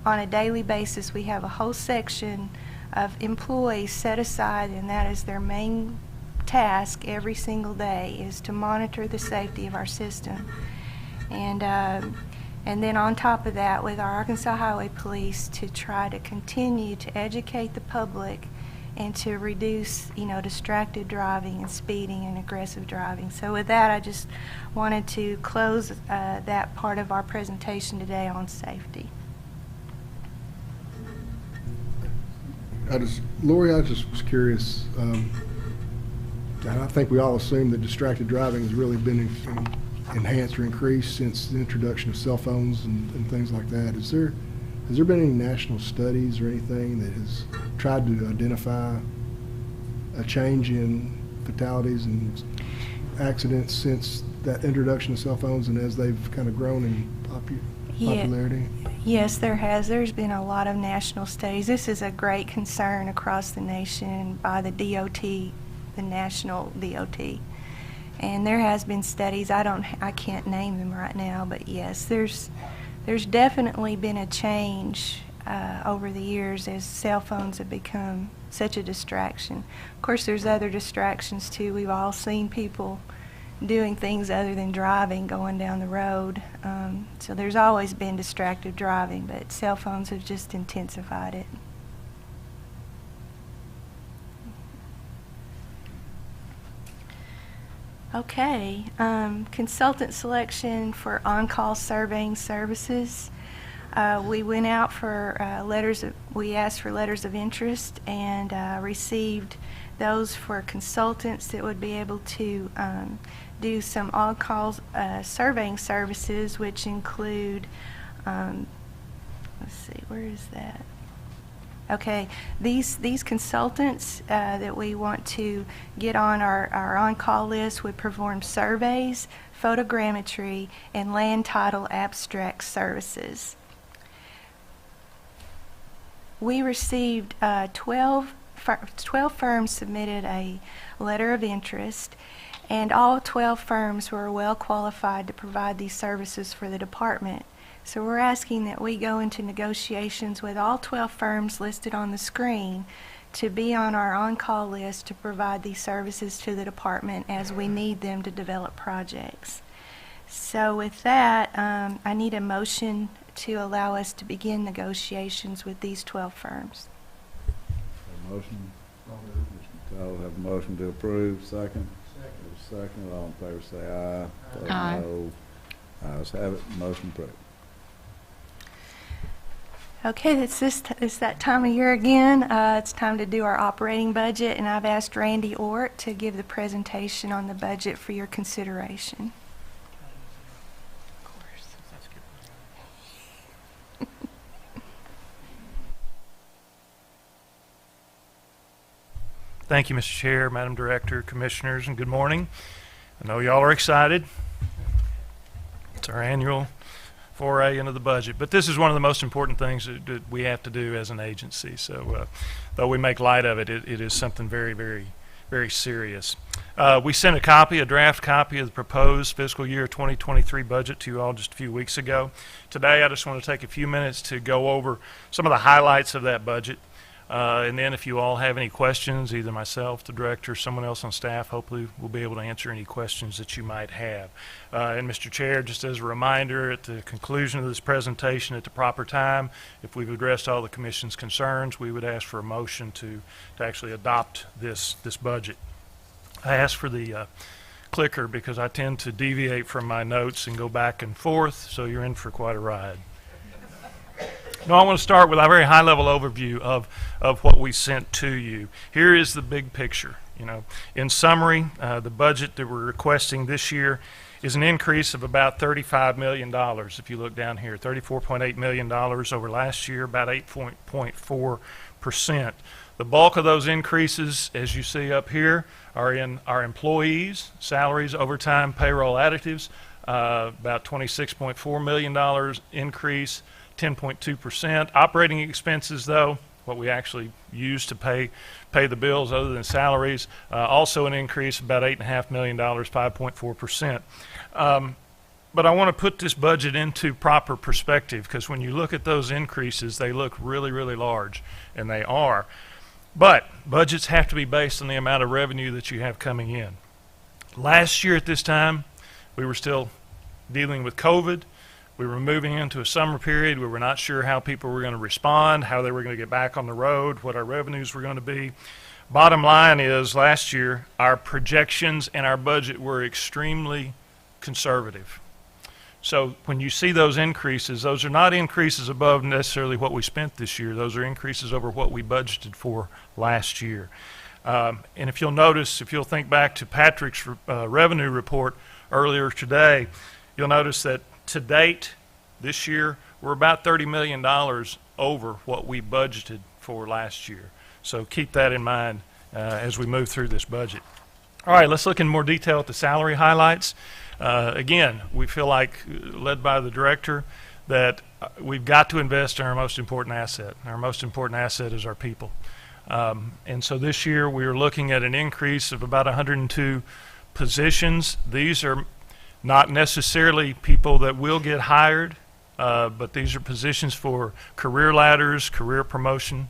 on a daily basis. We have a whole section of employees set aside, and that is their main task every single day, is to monitor the safety of our system. And then on top of that, with our Arkansas Highway Police, to try to continue to educate the public and to reduce, distracted driving and speeding and aggressive driving. So with that, I just wanted to close that part of our presentation today on safety. Lori, I just was curious. I think we all assume that distracted driving has really been enhanced or increased since the introduction of cell phones and things like that. Has there been any national studies or anything that has tried to identify a change in fatalities and accidents since that introduction of cell phones and as they've kind of grown in popularity? Yes, there has. There's been a lot of national studies. This is a great concern across the nation by the DOT, the national DOT. And there has been studies. I can't name them right now, but yes, there's definitely been a change over the years as cell phones have become such a distraction. Of course, there's other distractions too. We've all seen people doing things other than driving, going down the road. So there's always been distracted driving, but cell phones have just intensified it. Okay, consultant selection for on-call surveying services. We went out for we asked for letters of interest and received those for consultants that would be able to do some on-call surveying services, which include, let's see, where is that? Okay, these consultants that we want to get on our on-call list would perform surveys, photogrammetry, and land title abstract services. We received 12 firms submitted a letter of interest, and all 12 firms were well qualified to provide these services for the department. So we're asking that we go into negotiations with all 12 firms listed on the screen to be on our on-call list to provide these services to the department as we need them to develop projects. So with that, I need a motion to allow us to begin negotiations with these 12 firms. Motion. I'll have a motion to approve. Second. Second. All in favor say aye. Aye. No. Ayes have it. Motion approved. Okay, it's that time of year again. It's time to do our operating budget, and I've asked Randy Ort to give the presentation on the budget for your consideration. Thank you, Mr. Chair, Madam Director, Commissioners, and good morning. I know y'all are excited. It's our annual foray into the budget, but this is one of the most important things that we have to do as an agency. So though we make light of it, it is something very, very, very serious. We sent a draft copy of the proposed fiscal year 2023 budget to you all just a few weeks ago. Today I just want to take a few minutes to go over some of the highlights of that budget. And then if you all have any questions, either myself, the director, someone else on staff, hopefully we'll be able to answer any questions that you might have. And Mr. Chair, just as a reminder, at the conclusion of this presentation at the proper time, if we've addressed all the Commission's concerns, we would ask for a motion to actually adopt this budget. I asked for the clicker because I tend to deviate from my notes and go back and forth, so you're in for quite a ride. No, I want to start with a very high-level overview of what we sent to you. Here is the big picture. In summary, the budget that we're requesting this year is an increase of about $35 million. If you look down here, $34.8 million over last year, about 8.4%. The bulk of those increases, as you see up here, are in our employees, salaries, overtime, payroll, additives. about $26.4 million increase, 10.2%. Operating expenses, though, what we actually use to pay the bills other than salaries, also an increase of about $8.5 million, 5.4%. But I want to put this budget into proper perspective, because when you look at those increases, they look really, really large, and they are. But budgets have to be based on the amount of revenue that you have coming in. Last year at this time, we were still dealing with COVID. We were moving into a summer period. We were not sure how people were going to respond, how they were going to get back on the road, what our revenues were going to be. Bottom line is, last year, our projections and our budget were extremely conservative. So when you see those increases, those are not increases above necessarily what we spent this year. Those are increases over what we budgeted for last year. And if you'll notice, if you'll think back to Patrick's revenue report earlier today, you'll notice that to date this year, we're about $30 million over what we budgeted for last year. So keep that in mind as we move through this budget. All right, let's look in more detail at the salary highlights. Again, we feel like, led by the director, that we've got to invest in our most important asset. Our most important asset is our people. And so this year we are looking at an increase of about 102 positions. These are not necessarily people that will get hired, but these are positions for career ladders, career promotion,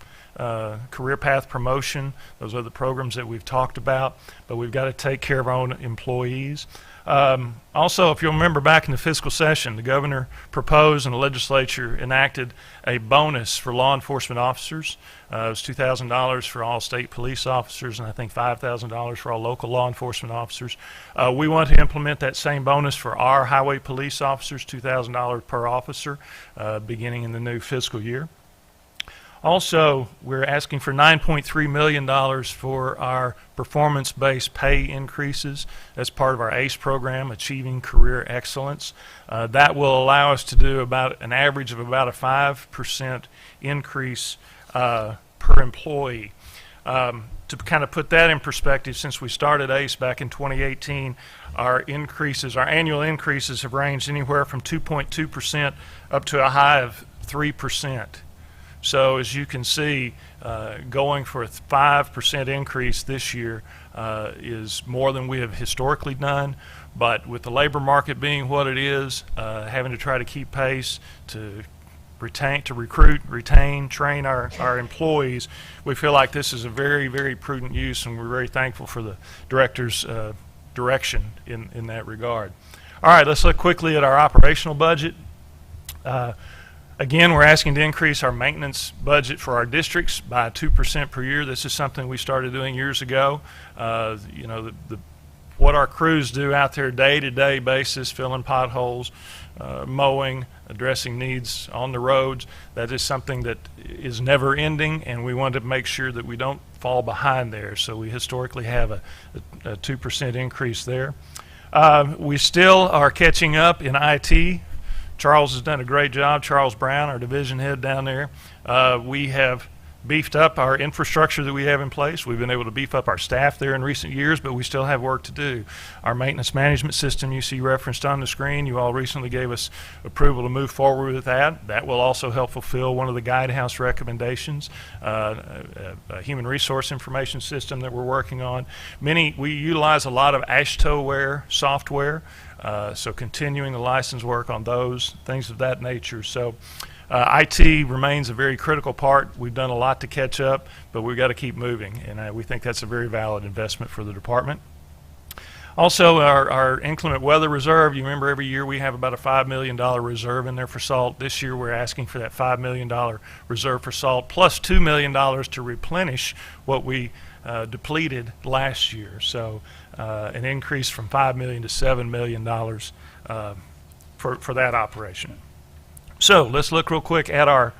career path promotion. Those are the programs that we've talked about, but we've got to take care of our own employees. Also, if you'll remember back in the fiscal session, the governor proposed and the legislature enacted a bonus for law enforcement officers. It was $2,000 for all state police officers, and I think $5,000 for all local law enforcement officers. We want to implement that same bonus for our highway police officers, $2,000 per officer, beginning in the new fiscal year. Also, we're asking for $9.3 million for our performance-based pay increases as part of our ACE program, Achieving Career Excellence. That will allow us to do about an average of about a 5% increase per employee. To kind of put that in perspective, since we started ACE back in 2018, our annual increases have ranged anywhere from 2.2% up to a high of 3%. So as you can see, going for a 5% increase this year is more than we have historically done. But with the labor market being what it is, having to try to keep pace, to recruit, retain, train our employees, we feel like this is a very, very prudent use, and we're very thankful for the director's direction in that regard. All right, let's look quickly at our operational budget. Again, we're asking to increase our maintenance budget for our districts by 2% per year. This is something we started doing years ago. You know, what our crews do out there day-to-day basis, filling potholes, mowing, addressing needs on the roads, that is something that is never ending, and we want to make sure that we don't fall behind there. So we historically have a 2% increase there. We still are catching up in IT. Charles has done a great job. Charles Brown, our division head down there. We have beefed up our infrastructure that we have in place. We've been able to beef up our staff there in recent years, but we still have work to do. Our maintenance management system you see referenced on the screen, you all recently gave us approval to move forward with that. That will also help fulfill one of the Guidehouse recommendations, a human resource information system that we're working on. We utilize a lot of AASHTO-ware software, so continuing the license work on those, things of that nature. So IT remains a very critical part. We've done a lot to catch up, but we've got to keep moving, and we think that's a very valid investment for the department. Also, our inclement weather reserve, you remember every year we have about a $5 million reserve in there for salt. This year we're asking for that $5 million reserve for salt, plus $2 million to replenish what we depleted last year. So an increase from $5 million to $7 million for that operation. So let's look real quick at our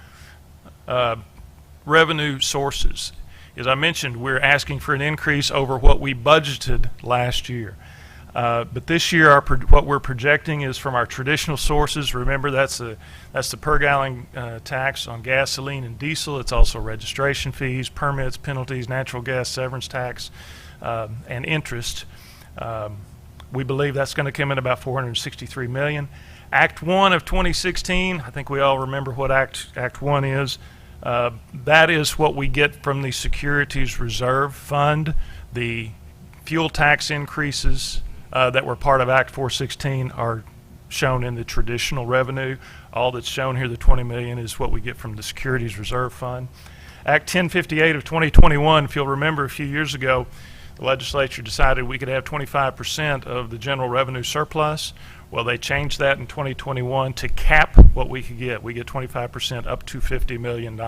revenue sources. As I mentioned, we're asking for an increase over what we budgeted last year. But this year, what we're projecting is from our traditional sources. Remember, that's the per gallon tax on gasoline and diesel. It's also registration fees, permits, penalties, natural gas severance tax, and interest. We believe that's going to come in about $463 million. Act 1 of 2016, I think we all remember what Act 1 is. That is what we get from the Securities Reserve Fund. The fuel tax increases that were part of Act 416 are shown in the traditional revenue. All that's shown here, the $20 million, is what we get from the Securities Reserve Fund. Act 1058 of 2021, if you'll remember a few years ago, the legislature decided we could have 25% of the general revenue surplus. Well, they changed that in 2021 to cap what we could get. We get 25% up to $50 million.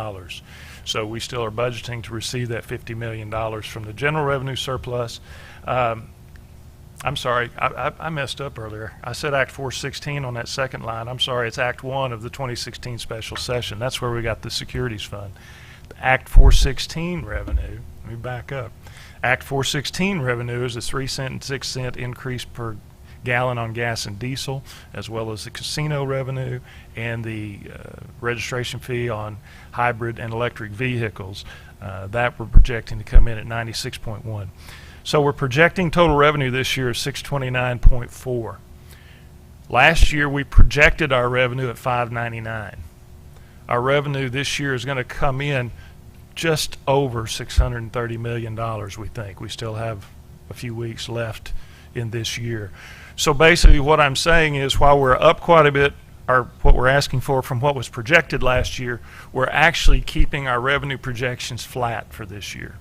So we still are budgeting to receive that $50 million from the general revenue surplus. I'm sorry, I messed up earlier. I said Act 416 on that second line. I'm sorry, it's Act 1 of the 2016 special session. That's where we got the securities fund. Act 416 revenue, let me back up. Act 416 revenue is a 3-cent and 6-cent increase per gallon on gas and diesel, as well as the casino revenue and the registration fee on hybrid and electric vehicles. That we're projecting to come in at 96.1. So we're projecting total revenue this year of 629.4. Last year we projected our revenue at 599. Our revenue this year is going to come in just over $630 million, we think. We still have a few weeks left in this year. So basically what I'm saying is, while we're up quite a bit, or what we're asking for from what was projected last year, we're actually keeping our revenue projections flat for this year.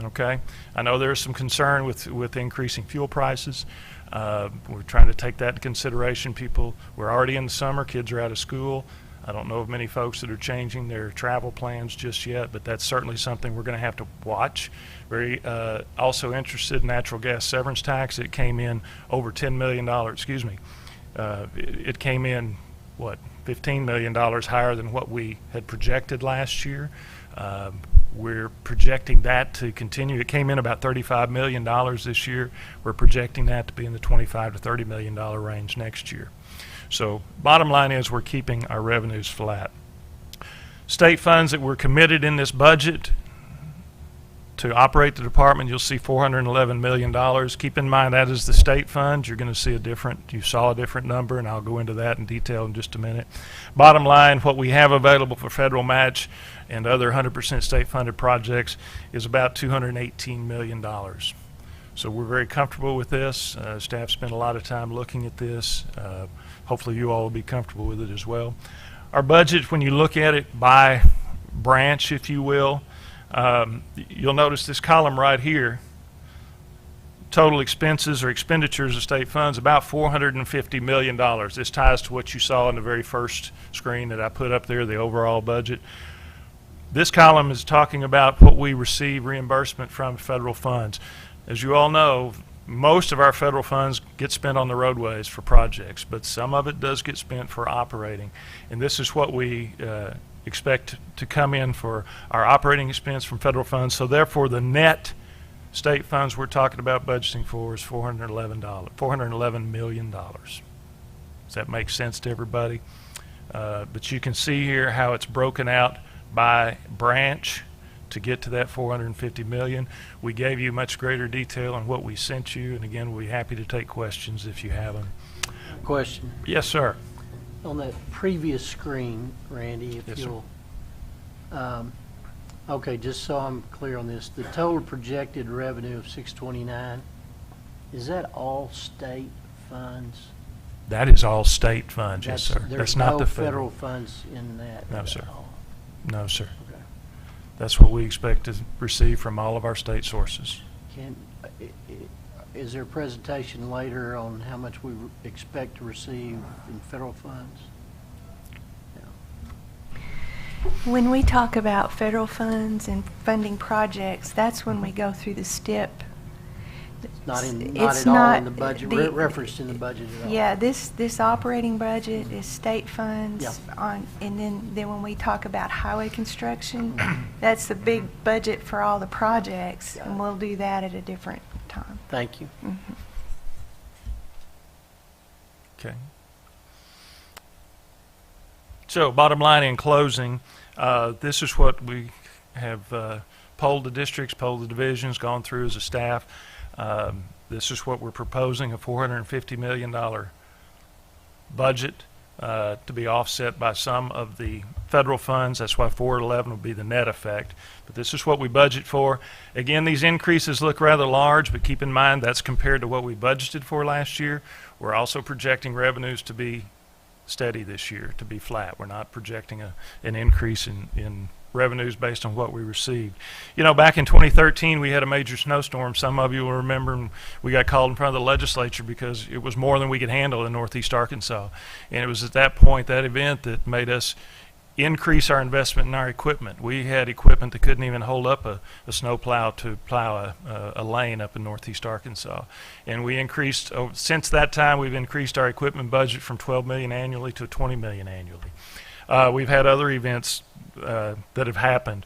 Okay? I know there's some concern with increasing fuel prices. We're trying to take that into consideration. We're already in the summer, kids are out of school. I don't know of many folks that are changing their travel plans just yet, but that's certainly something we're going to have to watch. Very also interested in natural gas severance tax. It came in over $10 million, excuse me. It came in, what, $15 million higher than what we had projected last year. We're projecting that to continue. It came in about $35 million this year. We're projecting that to be in the $25 to $30 million range next year. So bottom line is, we're keeping our revenues flat. State funds that were committed in this budget to operate the department, you'll see $411 million. Keep in mind that is the state funds. You're going to see you saw a different number, and I'll go into that in detail in just a minute. Bottom line, what we have available for federal match and other 100% state funded projects is about $218 million. So we're very comfortable with this. Staff spent a lot of time looking at this. Hopefully you all will be comfortable with it as well. Our budget, when you look at it by branch, if you will, you'll notice this column right here, total expenses or expenditures of state funds, about $450 million. This ties to what you saw in the very first screen that I put up there, the overall budget. This column is talking about what we receive reimbursement from federal funds. As you all know, most of our federal funds get spent on the roadways for projects, but some of it does get spent for operating. And this is what we expect to come in for our operating expense from federal funds. So therefore, the net state funds we're talking about budgeting for is $411 million. Does that make sense to everybody? But you can see here how it's broken out by branch to get to that $450 million. We gave you much greater detail on what we sent you, and again, we'll be happy to take questions if you have them. Question. Yes, sir. On that previous screen, Randy, if Yes, you'll, okay, just so I'm clear on this, the total projected revenue of 629, is that all state funds? That is all state funds, yes, sir. There's not no the federal funds in that? No, sir. All. No, sir. Okay. That's what we expect to receive from all of our state sources. Is there a presentation later on how much we expect to receive in federal funds? When we talk about federal funds and funding projects, that's when we go through the STIP. Not at It's all not in the budget, referenced in the budget at all? Yeah, this operating budget is state funds. Yeah. And then when we talk about highway construction, that's the big budget for all the projects, and we'll do that at a different time. Thank you. Mm-hmm. Okay. So bottom line in closing, this is what we have polled the districts, polled the divisions, gone through as a staff. This is what we're proposing, a $450 million budget to be offset by some of the federal funds. That's why 411 will be the net effect. But this is what we budget for. Again, these increases look rather large, but keep in mind that's compared to what we budgeted for last year. We're also projecting revenues to be steady this year, to be flat. We're not projecting an increase in revenues based on what we received. You know, back in 2013, we had a major snowstorm. Some of you will remember, and we got called in front of the legislature because it was more than we could handle in Northeast Arkansas. And it was at that point, that event, that made us increase our investment in our equipment. We had equipment that couldn't even hold up a snow plow to plow a lane up in Northeast Arkansas. And we increased, since that time, we've increased our equipment budget from $12 million annually to $20 million annually. We've had other events that have happened.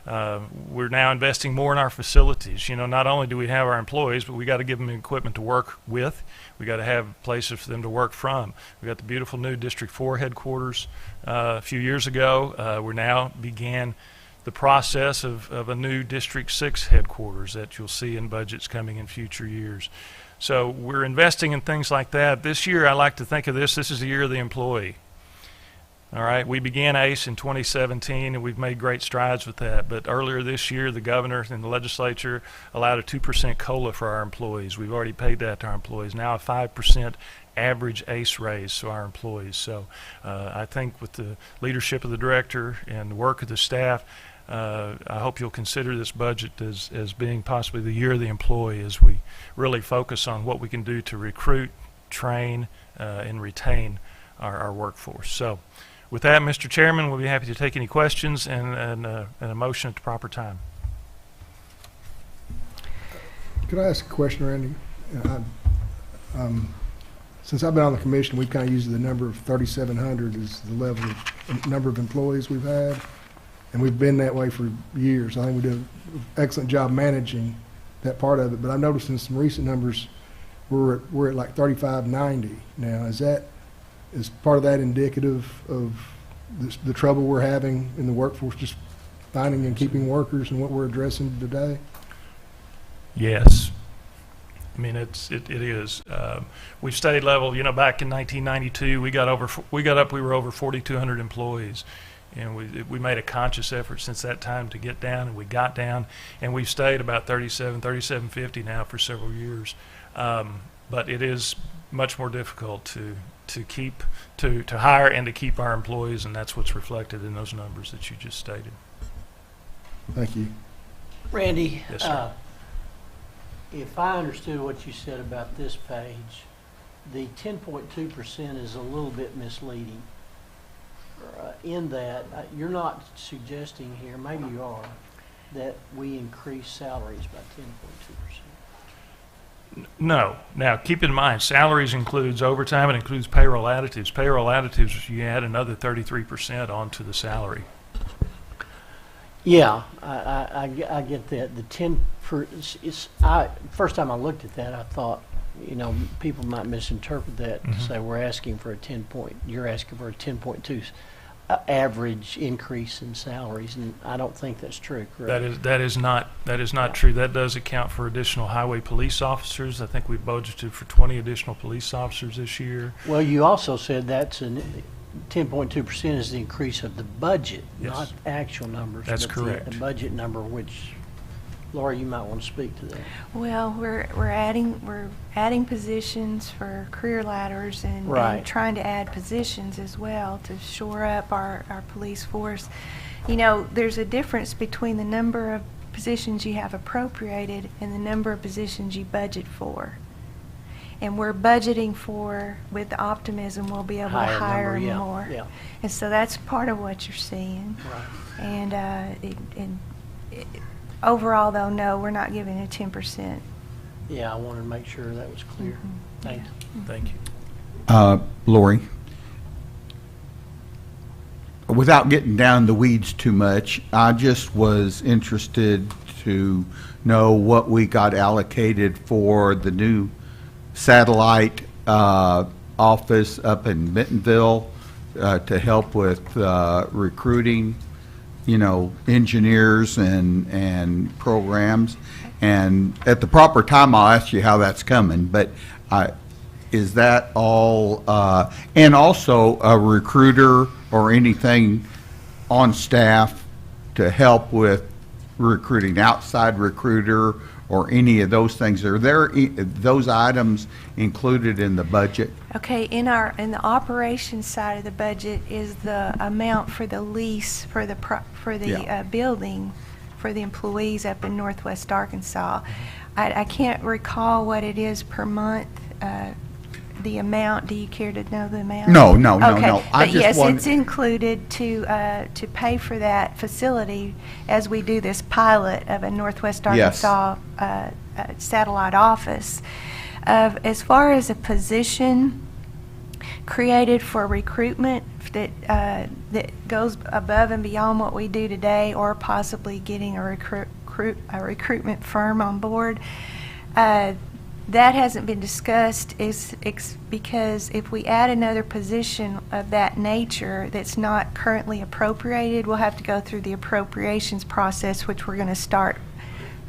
We're now investing more in our facilities. You know, not only do we have our employees, but we got to give them equipment to work with. We got to have places for them to work from. We got the beautiful new District 4 headquarters a few years ago. We now began the process of a new District 6 headquarters that you'll see in budgets coming in future years. So we're investing in things like that. This year, I like to think of this is the year of the employee. All right, we began ACE in 2017, and we've made great strides with that. But earlier this year, the governor and the legislature allowed a 2% COLA for our employees. We've already paid that to our employees. Now a 5% average ACE raise to our employees. So I think with the leadership of the director and the work of the staff, I hope you'll consider this budget as being possibly the year of the employee, as we really focus on what we can do to recruit, train, and retain our workforce. So, with that, Mr. Chairman, we'll be happy to take any questions and a motion at the proper time. Could I ask a question, Randy? Since I've been on the commission, we've kind of used the number of 3,700 as the level of number of employees we've had, and we've been that way for years. I think we did an excellent job managing that part of it, but I've noticed in some recent numbers we're at like 3,590 now. Is part of that indicative of the trouble we're having in the workforce, just finding and keeping workers, and what we're addressing today? Yes. I mean, it is. We've stayed level. You know, back in 1992, we were over 4,200 employees, and we made a conscious effort since that time to get down, and we got down, and we've stayed about 3,750 now for several years. But it is much more difficult to hire and to keep our employees, and that's what's reflected in those numbers that you just stated. Thank you. Randy, yes, sir. If I understood what you said about this page, the 10.2% is a little bit misleading. In that, you're not suggesting here, maybe you are, that we increase salaries by 10.2%. No. Now, keep in mind, salaries includes overtime. It includes payroll additives. Payroll additives, you add another 33% onto the salary. Yeah, I get that. The 10 first time I looked at that, I thought, you know, people might misinterpret that to say we're asking for a 10 point. You're asking for a 10.2 average increase in salaries, and I don't think that's true. Correct? That is not true. That does account for additional highway police officers. I think we budgeted for 20 additional police officers this year. Well, you also said that's 10.2% is the increase of the budget, yes, not actual numbers. That's but correct. The budget number, which, Laura, you might want to speak to that. Well, we're adding positions for career ladders and trying to add positions as well to shore up our police force. You know, there's a difference between the number of positions you have appropriated and the number of positions you budget for. And we're budgeting for, with optimism, we'll be able to hire more. Yeah. And so that's part of what you're seeing. Right. And overall, though, no, we're not giving a 10%. Yeah, I wanted to make sure that was clear. Thank you. Thank you. Lori, without getting down the weeds too much, I just was interested to know what we got allocated for the new satellite office up in Bentonville to help with recruiting engineers and programs. And at the proper time, I'll ask you how that's coming. But is that all, and also a recruiter or anything on staff to help with recruiting, outside recruiter or any of those things? Are there those items included in the budget? Okay, in the operations side of the budget is the amount for the lease for the building for the employees up in Northwest Arkansas. I can't recall what it is per month. The amount. Do you care to know the amount? No. Okay. But yes, want- it's included to pay for that facility as we do this pilot of a Northwest Arkansas satellite office. As far as a position created for recruitment that goes above and beyond what we do today, or possibly getting a recruitment firm on board. That hasn't been discussed because if we add another position of that nature that's not currently appropriated, we'll have to go through the appropriations process, which we're going to start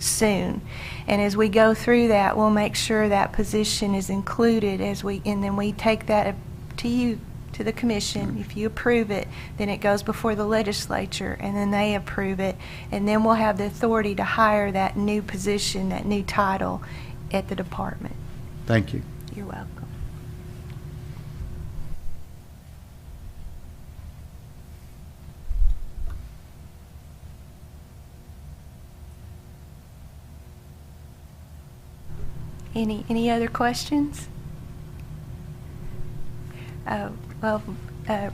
soon. And as we go through that, we'll make sure that position is included and then we take that to you, to the commission. If you approve it, then it goes before the legislature, and then they approve it, and then we'll have the authority to hire that new position, that new title at the department. Thank you. You're welcome. Any other questions?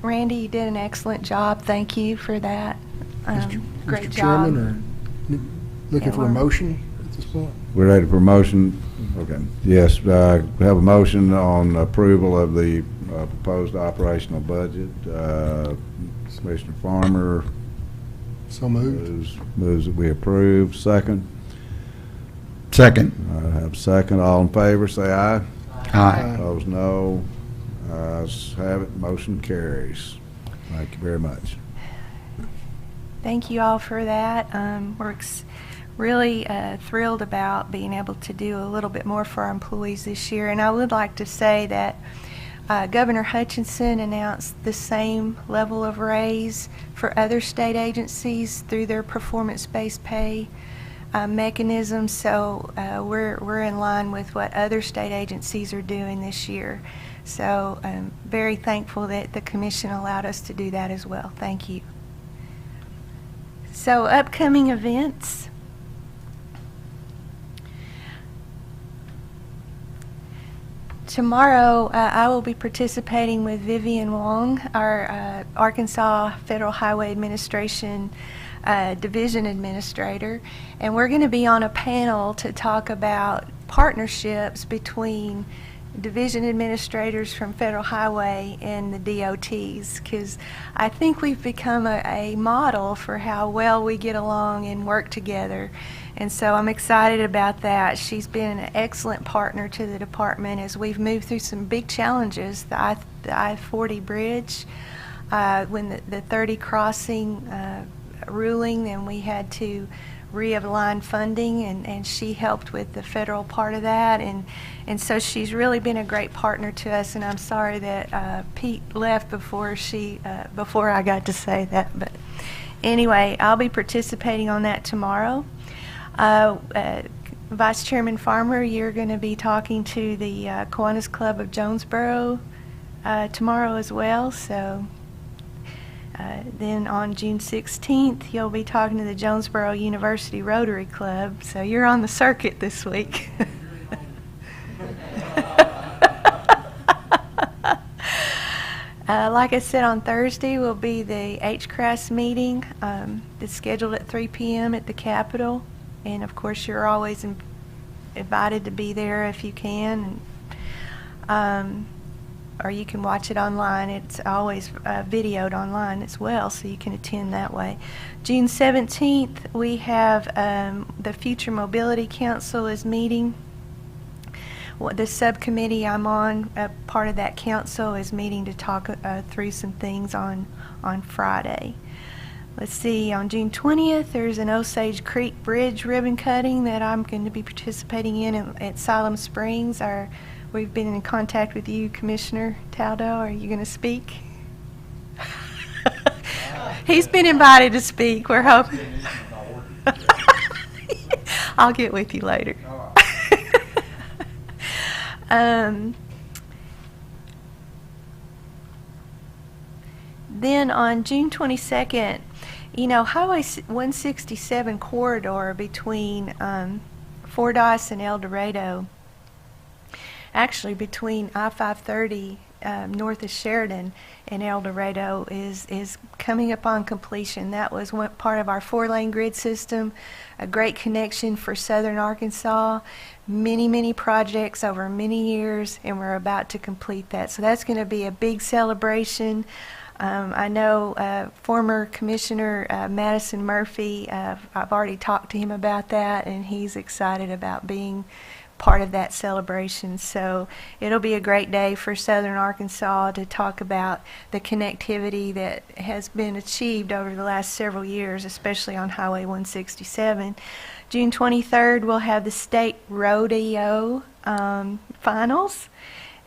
Randy, you did an excellent job. Thank you for that. Great Mr. job. Chairman, or looking for a motion at this point? We're ready for motion. Okay. Yes, we have a motion on approval of the proposed operational budget. Commissioner Farmer So moved. moves that we approve. Second. Second. I have a second. All in favor, say aye. Aye. Opposed, no. Ayes have it. Motion carries. Thank you very much. Thank you all for that. We're really thrilled about being able to do a little bit more for our employees this year. And I would like to say that Governor Hutchinson announced the same level of raise for other state agencies through their performance-based pay mechanism. So we're in line with what other state agencies are doing this year. So I'm very thankful that the commission allowed us to do that as well. Thank you. So upcoming events. Tomorrow, I will be participating with Vivian Wong, our Arkansas Federal Highway Administration Division Administrator, and we're going to be on a panel to talk about partnerships between division administrators from Federal Highway and the DOTs, because I think we've become a model for how well we get along and work together. And so I'm excited about that. She's been an excellent partner to the department as we've moved through some big challenges. The I-40 bridge, when the 30 crossing ruling, then we had to realign funding, and she helped with the federal part of that. And so she's really been a great partner to us, and I'm sorry that Pete left before I got to say that. But anyway, I'll be participating on that tomorrow. Vice Chairman Farmer, you're going to be talking to the Kiwanis Club of Jonesboro tomorrow as well. So then on June 16th, you'll be talking to the Jonesboro University Rotary Club. So you're on the circuit this week. Like I said, on Thursday will be the HCRAS meeting. It's scheduled at 3 p.m. at the Capitol. And of course, you're always invited to be there if you can. Or you can watch it online. It's always videoed online as well, so you can attend that way. June 17th, we have the Future Mobility Council is meeting. The subcommittee I'm on, part of that council, is meeting to talk through some things on Friday. Let's see, on June 20th, there's an Osage Creek Bridge ribbon cutting that I'm going to be participating in at Siloam Springs. We've been in contact with you, Commissioner Taldo. Are you going to speak? He's been invited to speak. We're hoping. I'll get with you later. Then on June 22nd, Highway 167 corridor between Fordyce and El Dorado, actually between I-530 north of Sheridan and El Dorado is coming upon completion. That was one part of our 4-lane grid system, a great connection for southern Arkansas, many projects over many years, and we're about to complete that. So that's going to be a big celebration. I know former Commissioner Madison Murphy, I've already talked to him about that, and he's excited about being part of that celebration. So it'll be a great day for southern Arkansas to talk about the connectivity that has been achieved over the last several years, especially on Highway 167. June 23rd, we'll have the state rodeo finals.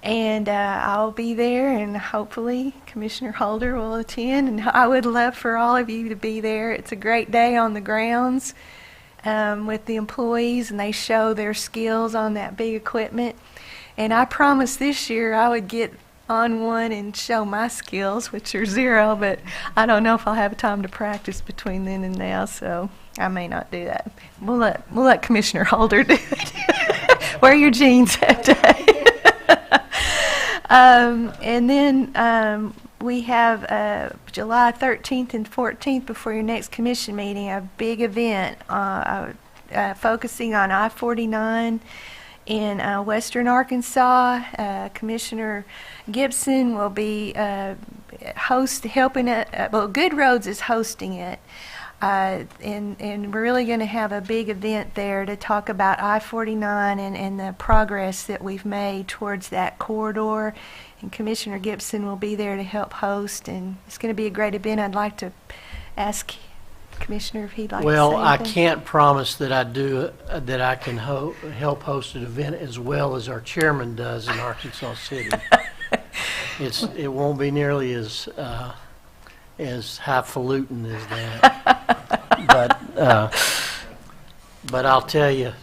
And I'll be there, and hopefully Commissioner Holder will attend, and I would love for all of you to be there. It's a great day on the grounds with the employees, and they show their skills on that big equipment. And I promised this year I would get on one and show my skills, which are 0, but I don't know if I'll have time to practice between then and now, so I may not do that. We'll let Commissioner Holder do it. Wear your jeans that day. And then we have July 13th and 14th before your next commission meeting, a big event focusing on I-49 in western Arkansas. Commissioner Gibson will be helping it. Well, Good Roads is hosting it. And we're really going to have a big event there to talk about I-49 and the progress that we've made towards that corridor. And Commissioner Gibson will be there to help host, and it's going to be a great event. I'd like to ask Commissioner if he'd like to say anything. Well, I can't promise that I can help host an event as well as our chairman does in Arkansas City. It won't be nearly as highfalutin as that. But I'll tell you,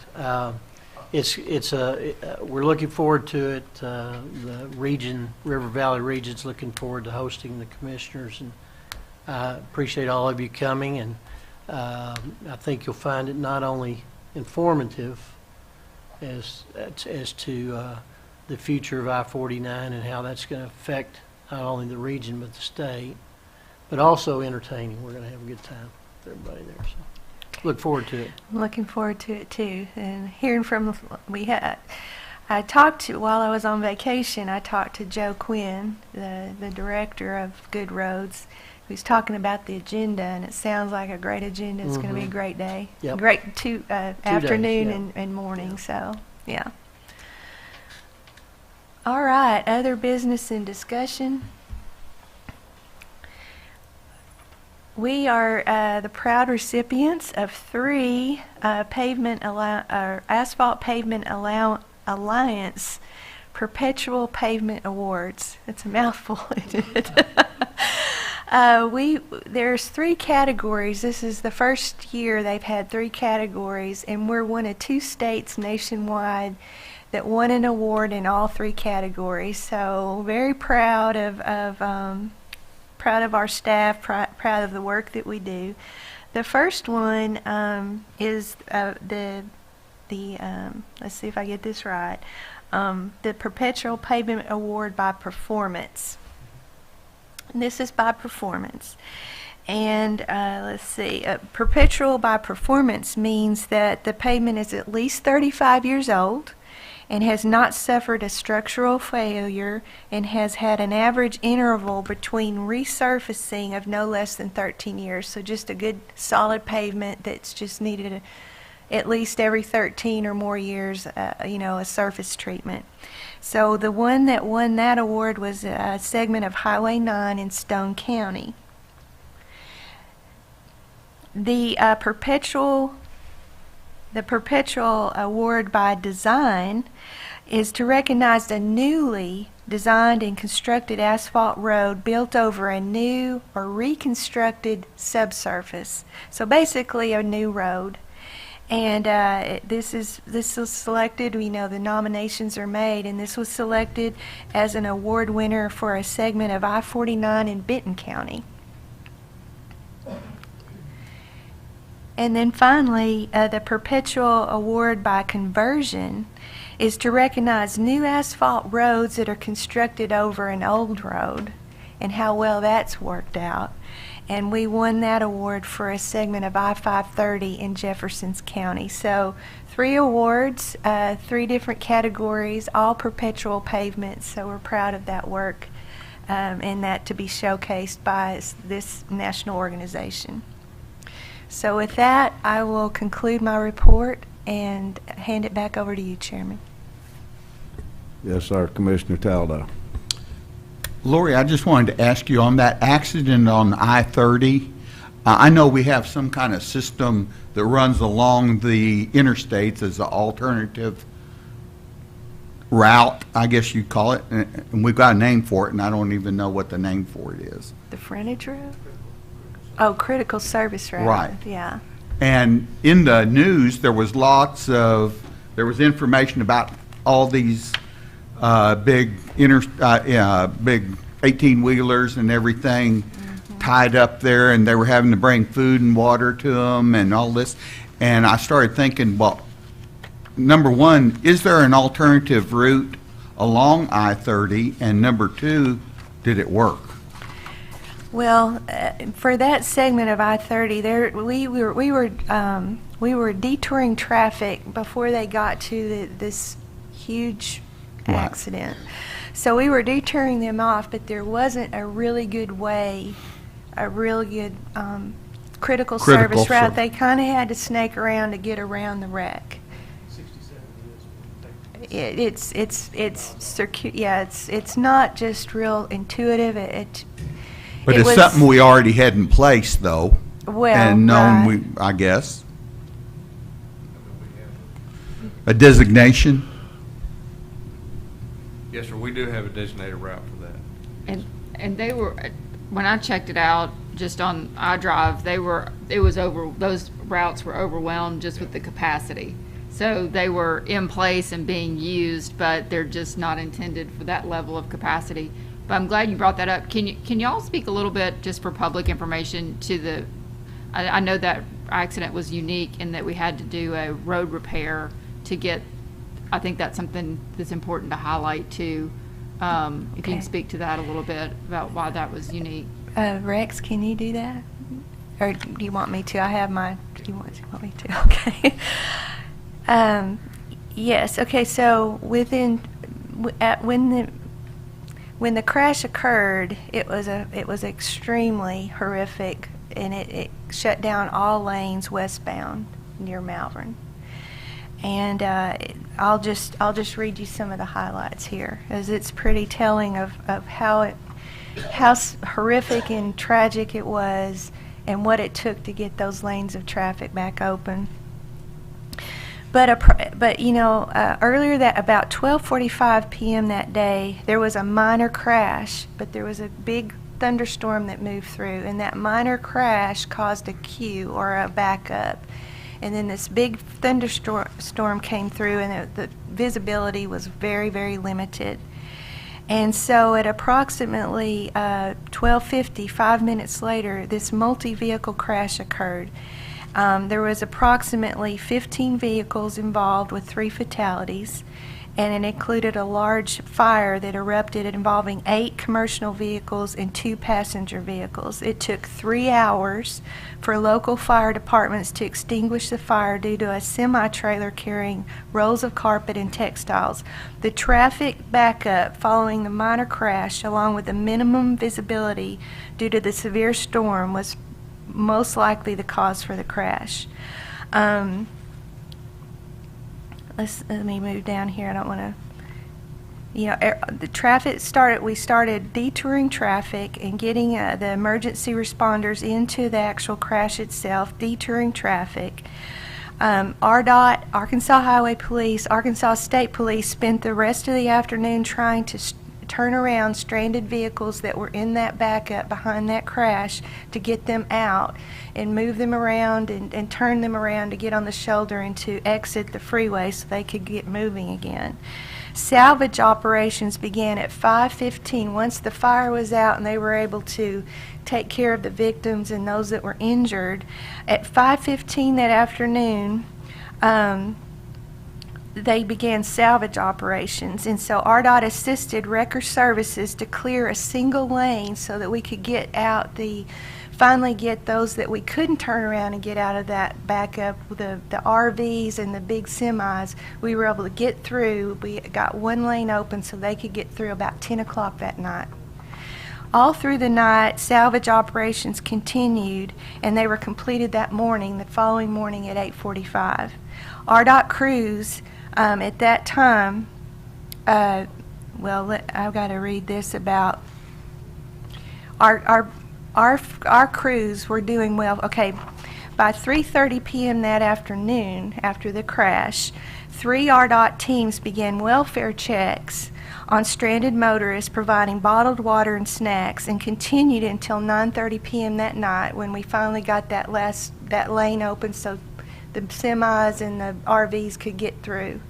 we're looking forward to it. The region, River Valley region's looking forward to hosting the commissioners, and I appreciate all of you coming. And I think you'll find it not only informative as to the future of I-49 and how that's going to affect not only the region but the state, but also entertaining. We're going to have a good time with everybody there. So look forward to it. I'm looking forward to it too. And hearing from, while I was on vacation, I talked to Joe Quinn, the director of Good Roads, who's talking about the agenda, and it sounds like a great agenda. It's going to be a great day. Yep. Great afternoon days, and morning. So, yeah. All right, other business and discussion. We are the proud recipients of 3 Asphalt Pavement Alliance Perpetual Pavement Awards. It's a mouthful, isn't it? There's 3 categories. This is the first year they've had 3 categories, and we're one of 2 states nationwide that won an award in all 3 categories. So very proud of our staff, proud of the work that we do. The first one is let's see if I get this right, the Perpetual Pavement Award by Performance. And this is by performance. And let's see, Perpetual by Performance means that the pavement is at least 35 years old and has not suffered a structural failure and has had an average interval between resurfacing of no less than 13 years. So just a good solid pavement that's just needed at least every 13 or more years, a surface treatment. So the one that won that award was a segment of Highway 9 in Stone County. The perpetual award by design is to recognize a newly designed and constructed asphalt road built over a new or reconstructed subsurface. So basically a new road. And this was selected, we know the nominations are made, and this was selected as an award winner for a segment of I-49 in Benton County. And then finally, the perpetual award by conversion is to recognize new asphalt roads that are constructed over an old road and how well that's worked out. And we won that award for a segment of I-530 in Jefferson's County. So 3 awards, 3 different categories, all perpetual pavements. So we're proud of that work and that to be showcased by this national organization. So with that, I will conclude my report and hand it back over to you, Chairman. Yes, sir. Commissioner Taldo. Lori, I just wanted to ask you on that accident on I-30. I know we have some kind of system that runs along the interstates as an alternative route, I guess you'd call it, and we've got a name for it, and I don't even know what the name for it is. The frontage road? Oh, critical service road. Right. Yeah. And in the news, there was information about all these big 18-wheelers and everything tied up there, and they were having to bring food and water to them and all this. And I started thinking, well, number one, is there an alternative route along I-30? And number two, did it work? Well, for that segment of I-30, we were detouring traffic before they got to this huge accident. So we were detouring them off, but there wasn't a really good way, a real good critical service route. They kind of had to snake around to get around the wreck. It's not just real intuitive. But it's something we already had in place, though, and known, I guess. A designation? Yes, sir, we do have a designated route for that. And they were, when I checked it out, just on iDrive, those routes were overwhelmed just with the capacity. So they were in place and being used, but they're just not intended for that level of capacity. But I'm glad you brought that up. Can y'all speak a little bit, just for public information, to I know that accident was unique in that we had to do a road repair to get, I think that's something that's important to highlight too. If you can speak to that a little bit about why that was unique. Rex, can you do that? Or do you want me to? I have my, do you want me to? Okay. Yes, okay, so when the crash occurred, it was extremely horrific, and it shut down all lanes westbound near Malvern. And I'll just read you some of the highlights here, as it's pretty telling of how horrific and tragic it was, and what it took to get those lanes of traffic back open. But you know, earlier about 12:45 p.m. that day, there was a minor crash, but there was a big thunderstorm that moved through, and that minor crash caused a queue or a backup. And then this big thunderstorm came through, and the visibility was very, very limited. And so at approximately 12:50, 5 minutes later, this multi-vehicle crash occurred. There was approximately 15 vehicles involved with 3 fatalities, and it included a large fire that erupted involving 8 commercial vehicles and 2 passenger vehicles. It took 3 hours for local fire departments to extinguish the fire due to a semi-trailer carrying rolls of carpet and textiles. The traffic backup following the minor crash, along with the minimum visibility due to the severe storm, was most likely the cause for the crash. Let me move down here. I don't want to. the traffic we started detouring traffic and getting the emergency responders into the actual crash itself, detouring traffic. RDOT, Arkansas Highway Police, Arkansas State Police spent the rest of the afternoon trying to turn around stranded vehicles that were in that backup behind that crash to get them out and move them around and turn them around to get on the shoulder and to exit the freeway so they could get moving again. Salvage operations began at 5:15. Once the fire was out and they were able to take care of the victims and those that were injured, at 5:15 that afternoon, they began salvage operations, and so RDOT assisted Wrecker Services to clear a single lane so that we could finally get those that we couldn't turn around and get out of that backup, the RVs and the big semis. We were able to get through. We got one lane open so they could get through about 10 o'clock that night. All through the night, salvage operations continued, and they were completed that morning, the following morning at 8:45. RDOT crews at that time, I've got to read this about our crews were doing well. Okay, by 3:30 p.m. that afternoon, after the crash, 3 RDOT teams began welfare checks on stranded motorists, providing bottled water and snacks, and continued until 9:30 p.m. that night when we finally got that lane open so the semis and the RVs could get through.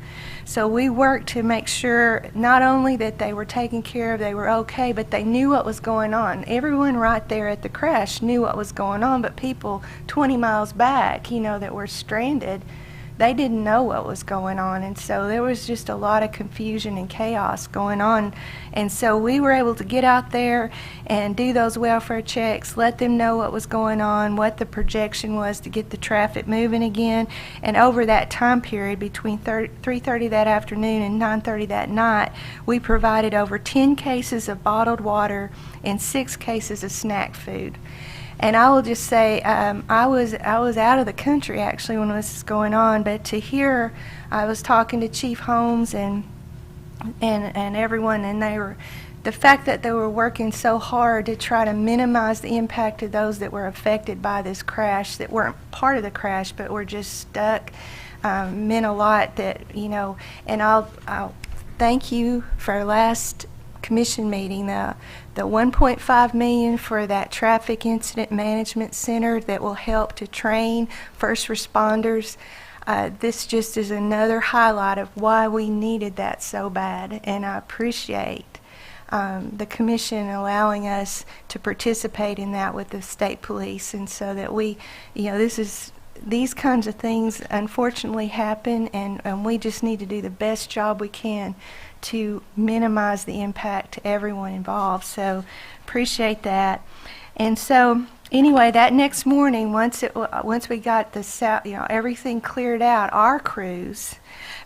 So we worked to make sure not only that they were taken care of, they were okay, but they knew what was going on. Everyone right there at the crash knew what was going on, but people 20 miles back, that were stranded, they didn't know what was going on, and so there was just a lot of confusion and chaos going on. And so we were able to get out there and do those welfare checks, let them know what was going on, what the projection was to get the traffic moving again. And over that time period between 3:30 that afternoon and 9:30 that night, we provided over 10 cases of bottled water and 6 cases of snack food. And I will just say, I was out of the country actually when this was going on, but to hear, I was talking to Chief Holmes and everyone, and the fact that they were working so hard to try to minimize the impact of those that were affected by this crash, that weren't part of the crash but were just stuck, meant a lot. And I'll thank you for our last commission meeting, the $1.5 million for that traffic incident management center that will help to train first responders. This just is another highlight of why we needed that so bad, and I appreciate the commission allowing us to participate in that with the state police, and so that these kinds of things unfortunately happen, and we just need to do the best job we can to minimize the impact to everyone involved. So appreciate that. And so anyway, that next morning, once we got everything cleared out, our crews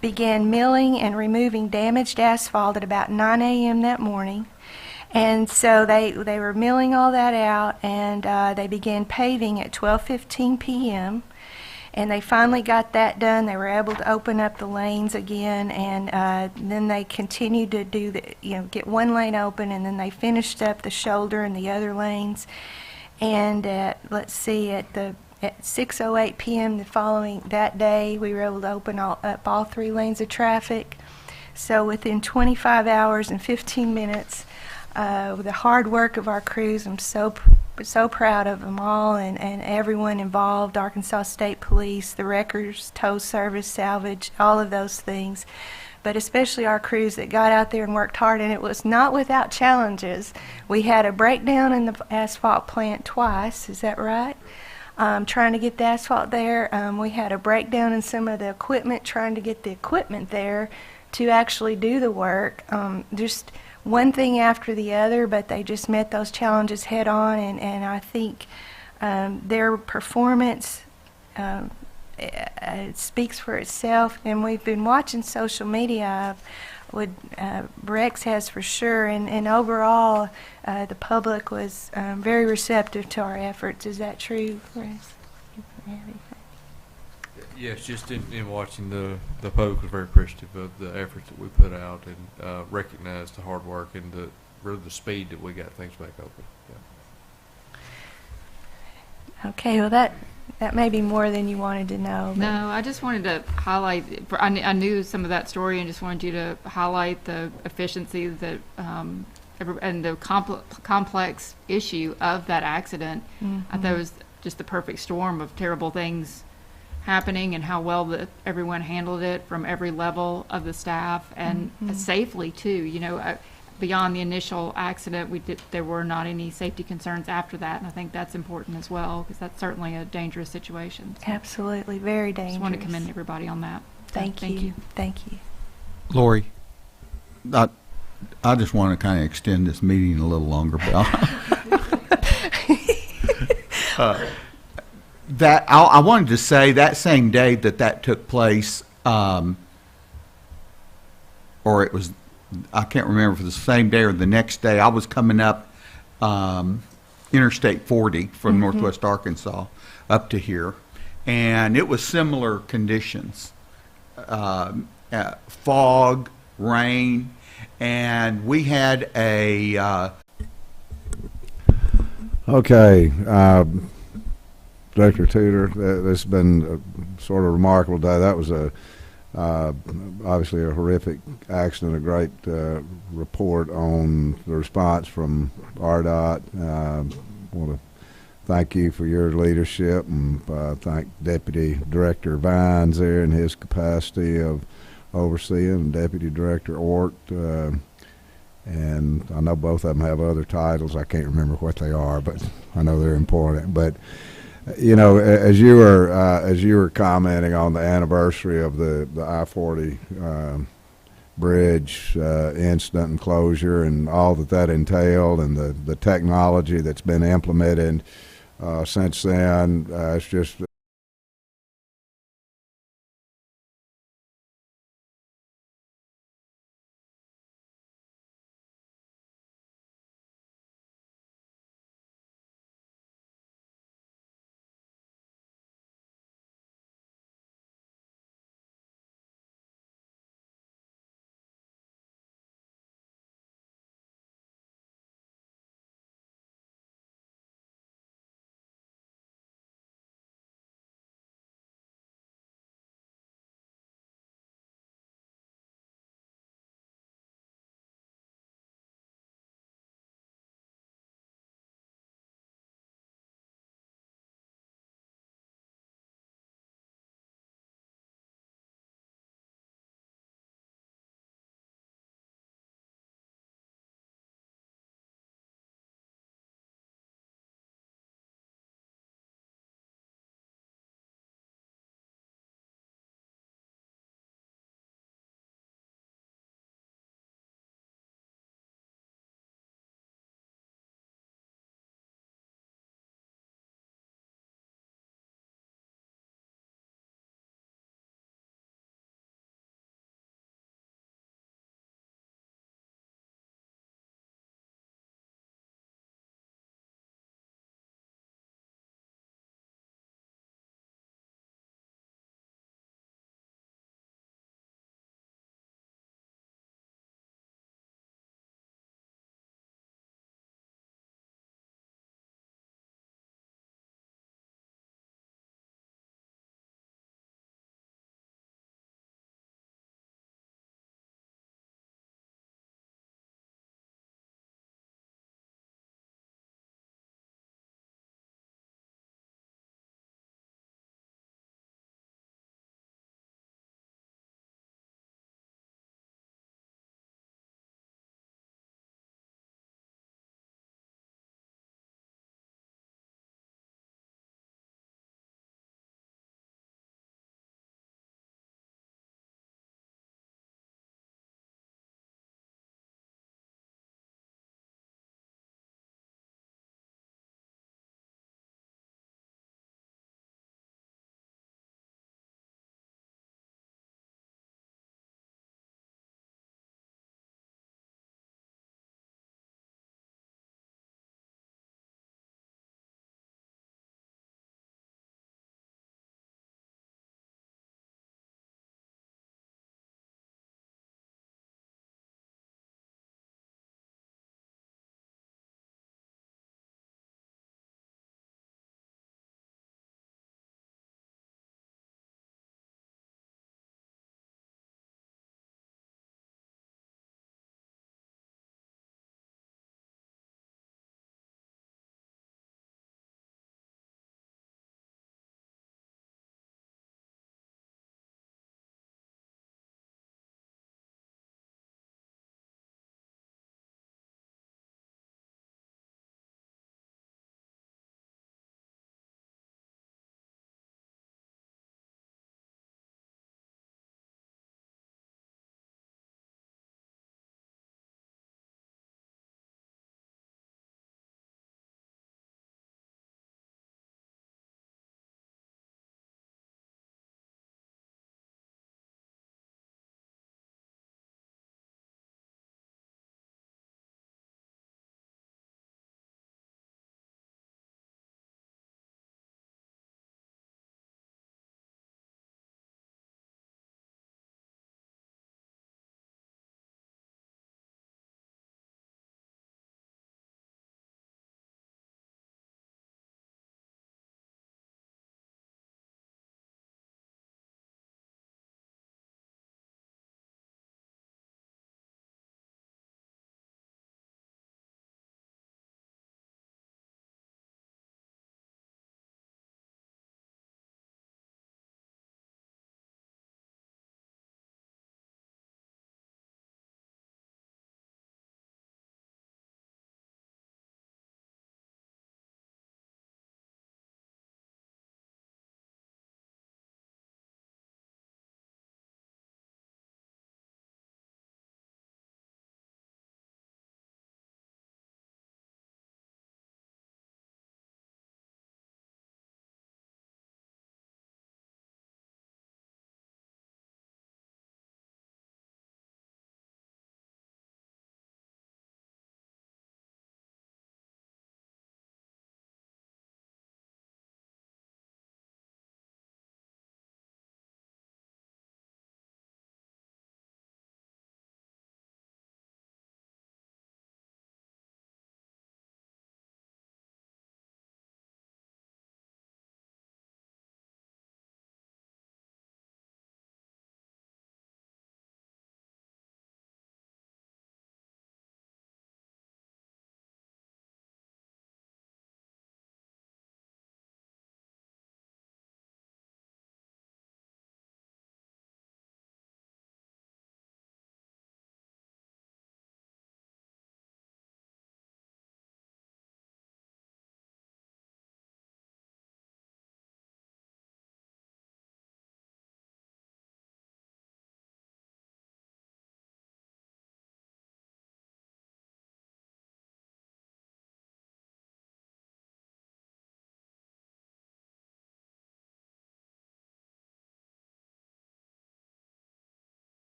began milling and removing damaged asphalt at about 9 a.m. that morning. And so they were milling all that out, and they began paving at 12:15 p.m. And they finally got that done. They were able to open up the lanes again, and then they continued to get one lane open, and then they finished up the shoulder and the other lanes. And at 6:08 p.m. that day, we were able to open up all 3 lanes of traffic. So within 25 hours and 15 minutes, with the hard work of our crews, I'm so proud of them all and everyone involved, Arkansas State Police, the wreckers, tow service, salvage, all of those things. But especially our crews that got out there and worked hard, and it was not without challenges. We had a breakdown in the asphalt plant twice, is that right? Trying to get the asphalt there. We had a breakdown in some of the equipment, trying to get the equipment there to actually do the work. Just one thing after the other, but they just met those challenges head on, and I think their performance it speaks for itself. And we've been watching social media, Rex has for sure, and overall the public was very receptive to our efforts. Is that true, Rex? Yes, just in watching the public was very appreciative of the efforts that we put out and recognized the hard work and really the speed that we got things back open. Yeah. Okay, well, that may be more than you wanted to know. but- No, I just wanted to highlight, I knew some of that story and just wanted you to highlight the efficiency that, and the complex issue of that accident. I thought it was just the perfect storm of terrible things happening and how well everyone handled it from every level of the staff and safely too. You know, beyond the initial accident, there were not any safety concerns after that, and I think that's important as well because that's certainly a dangerous situation. So Absolutely, very dangerous. just want to commend everybody on that. Thank you. Thank you. Lori, I just want to kind of extend this meeting a little longer, but I wanted to say that same day that took place, or it was, I can't remember if it was the same day or the next day, I was coming up Interstate 40 from Northwest Arkansas up to here, and it was similar conditions, fog, rain, and we had a Okay, Director Tudor, this has been a sort of remarkable day. That was obviously a horrific accident, a great report on the response from RDOT. Want to thank you for your leadership and thank Deputy Director Vines there in his capacity of overseeing, and Deputy Director Ort. And I know both of them have other titles. I can't remember what they are, but I know they're important. But you know, as you were commenting on the anniversary of the I-40 bridge incident and closure and all that entailed, and the technology that's been implemented since then, it's just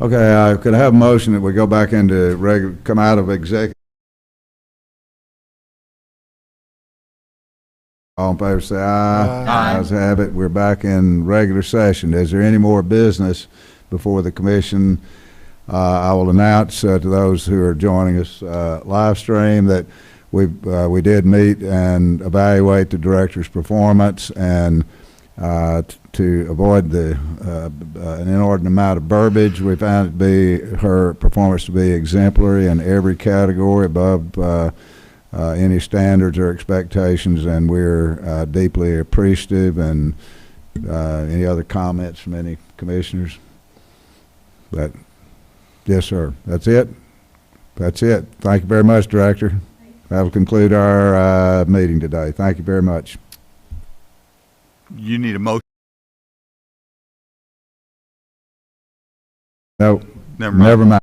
Okay, could I have a motion that we go back into come out of executive? All in favor say aye. Aye. Ayes have it. We're back in regular session. Is there any more business before the commission? I will announce to those who are joining us live stream that we did meet and evaluate the director's performance, and to avoid an inordinate amount of verbiage, we found her performance to be exemplary in every category above any standards or expectations, and we're deeply appreciative. And any other comments from any commissioners? Yes, sir. That's it? That's it. Thank you very much, Director. That will conclude our meeting today. Thank you very much. You need a motion. No, Never mind. never mind.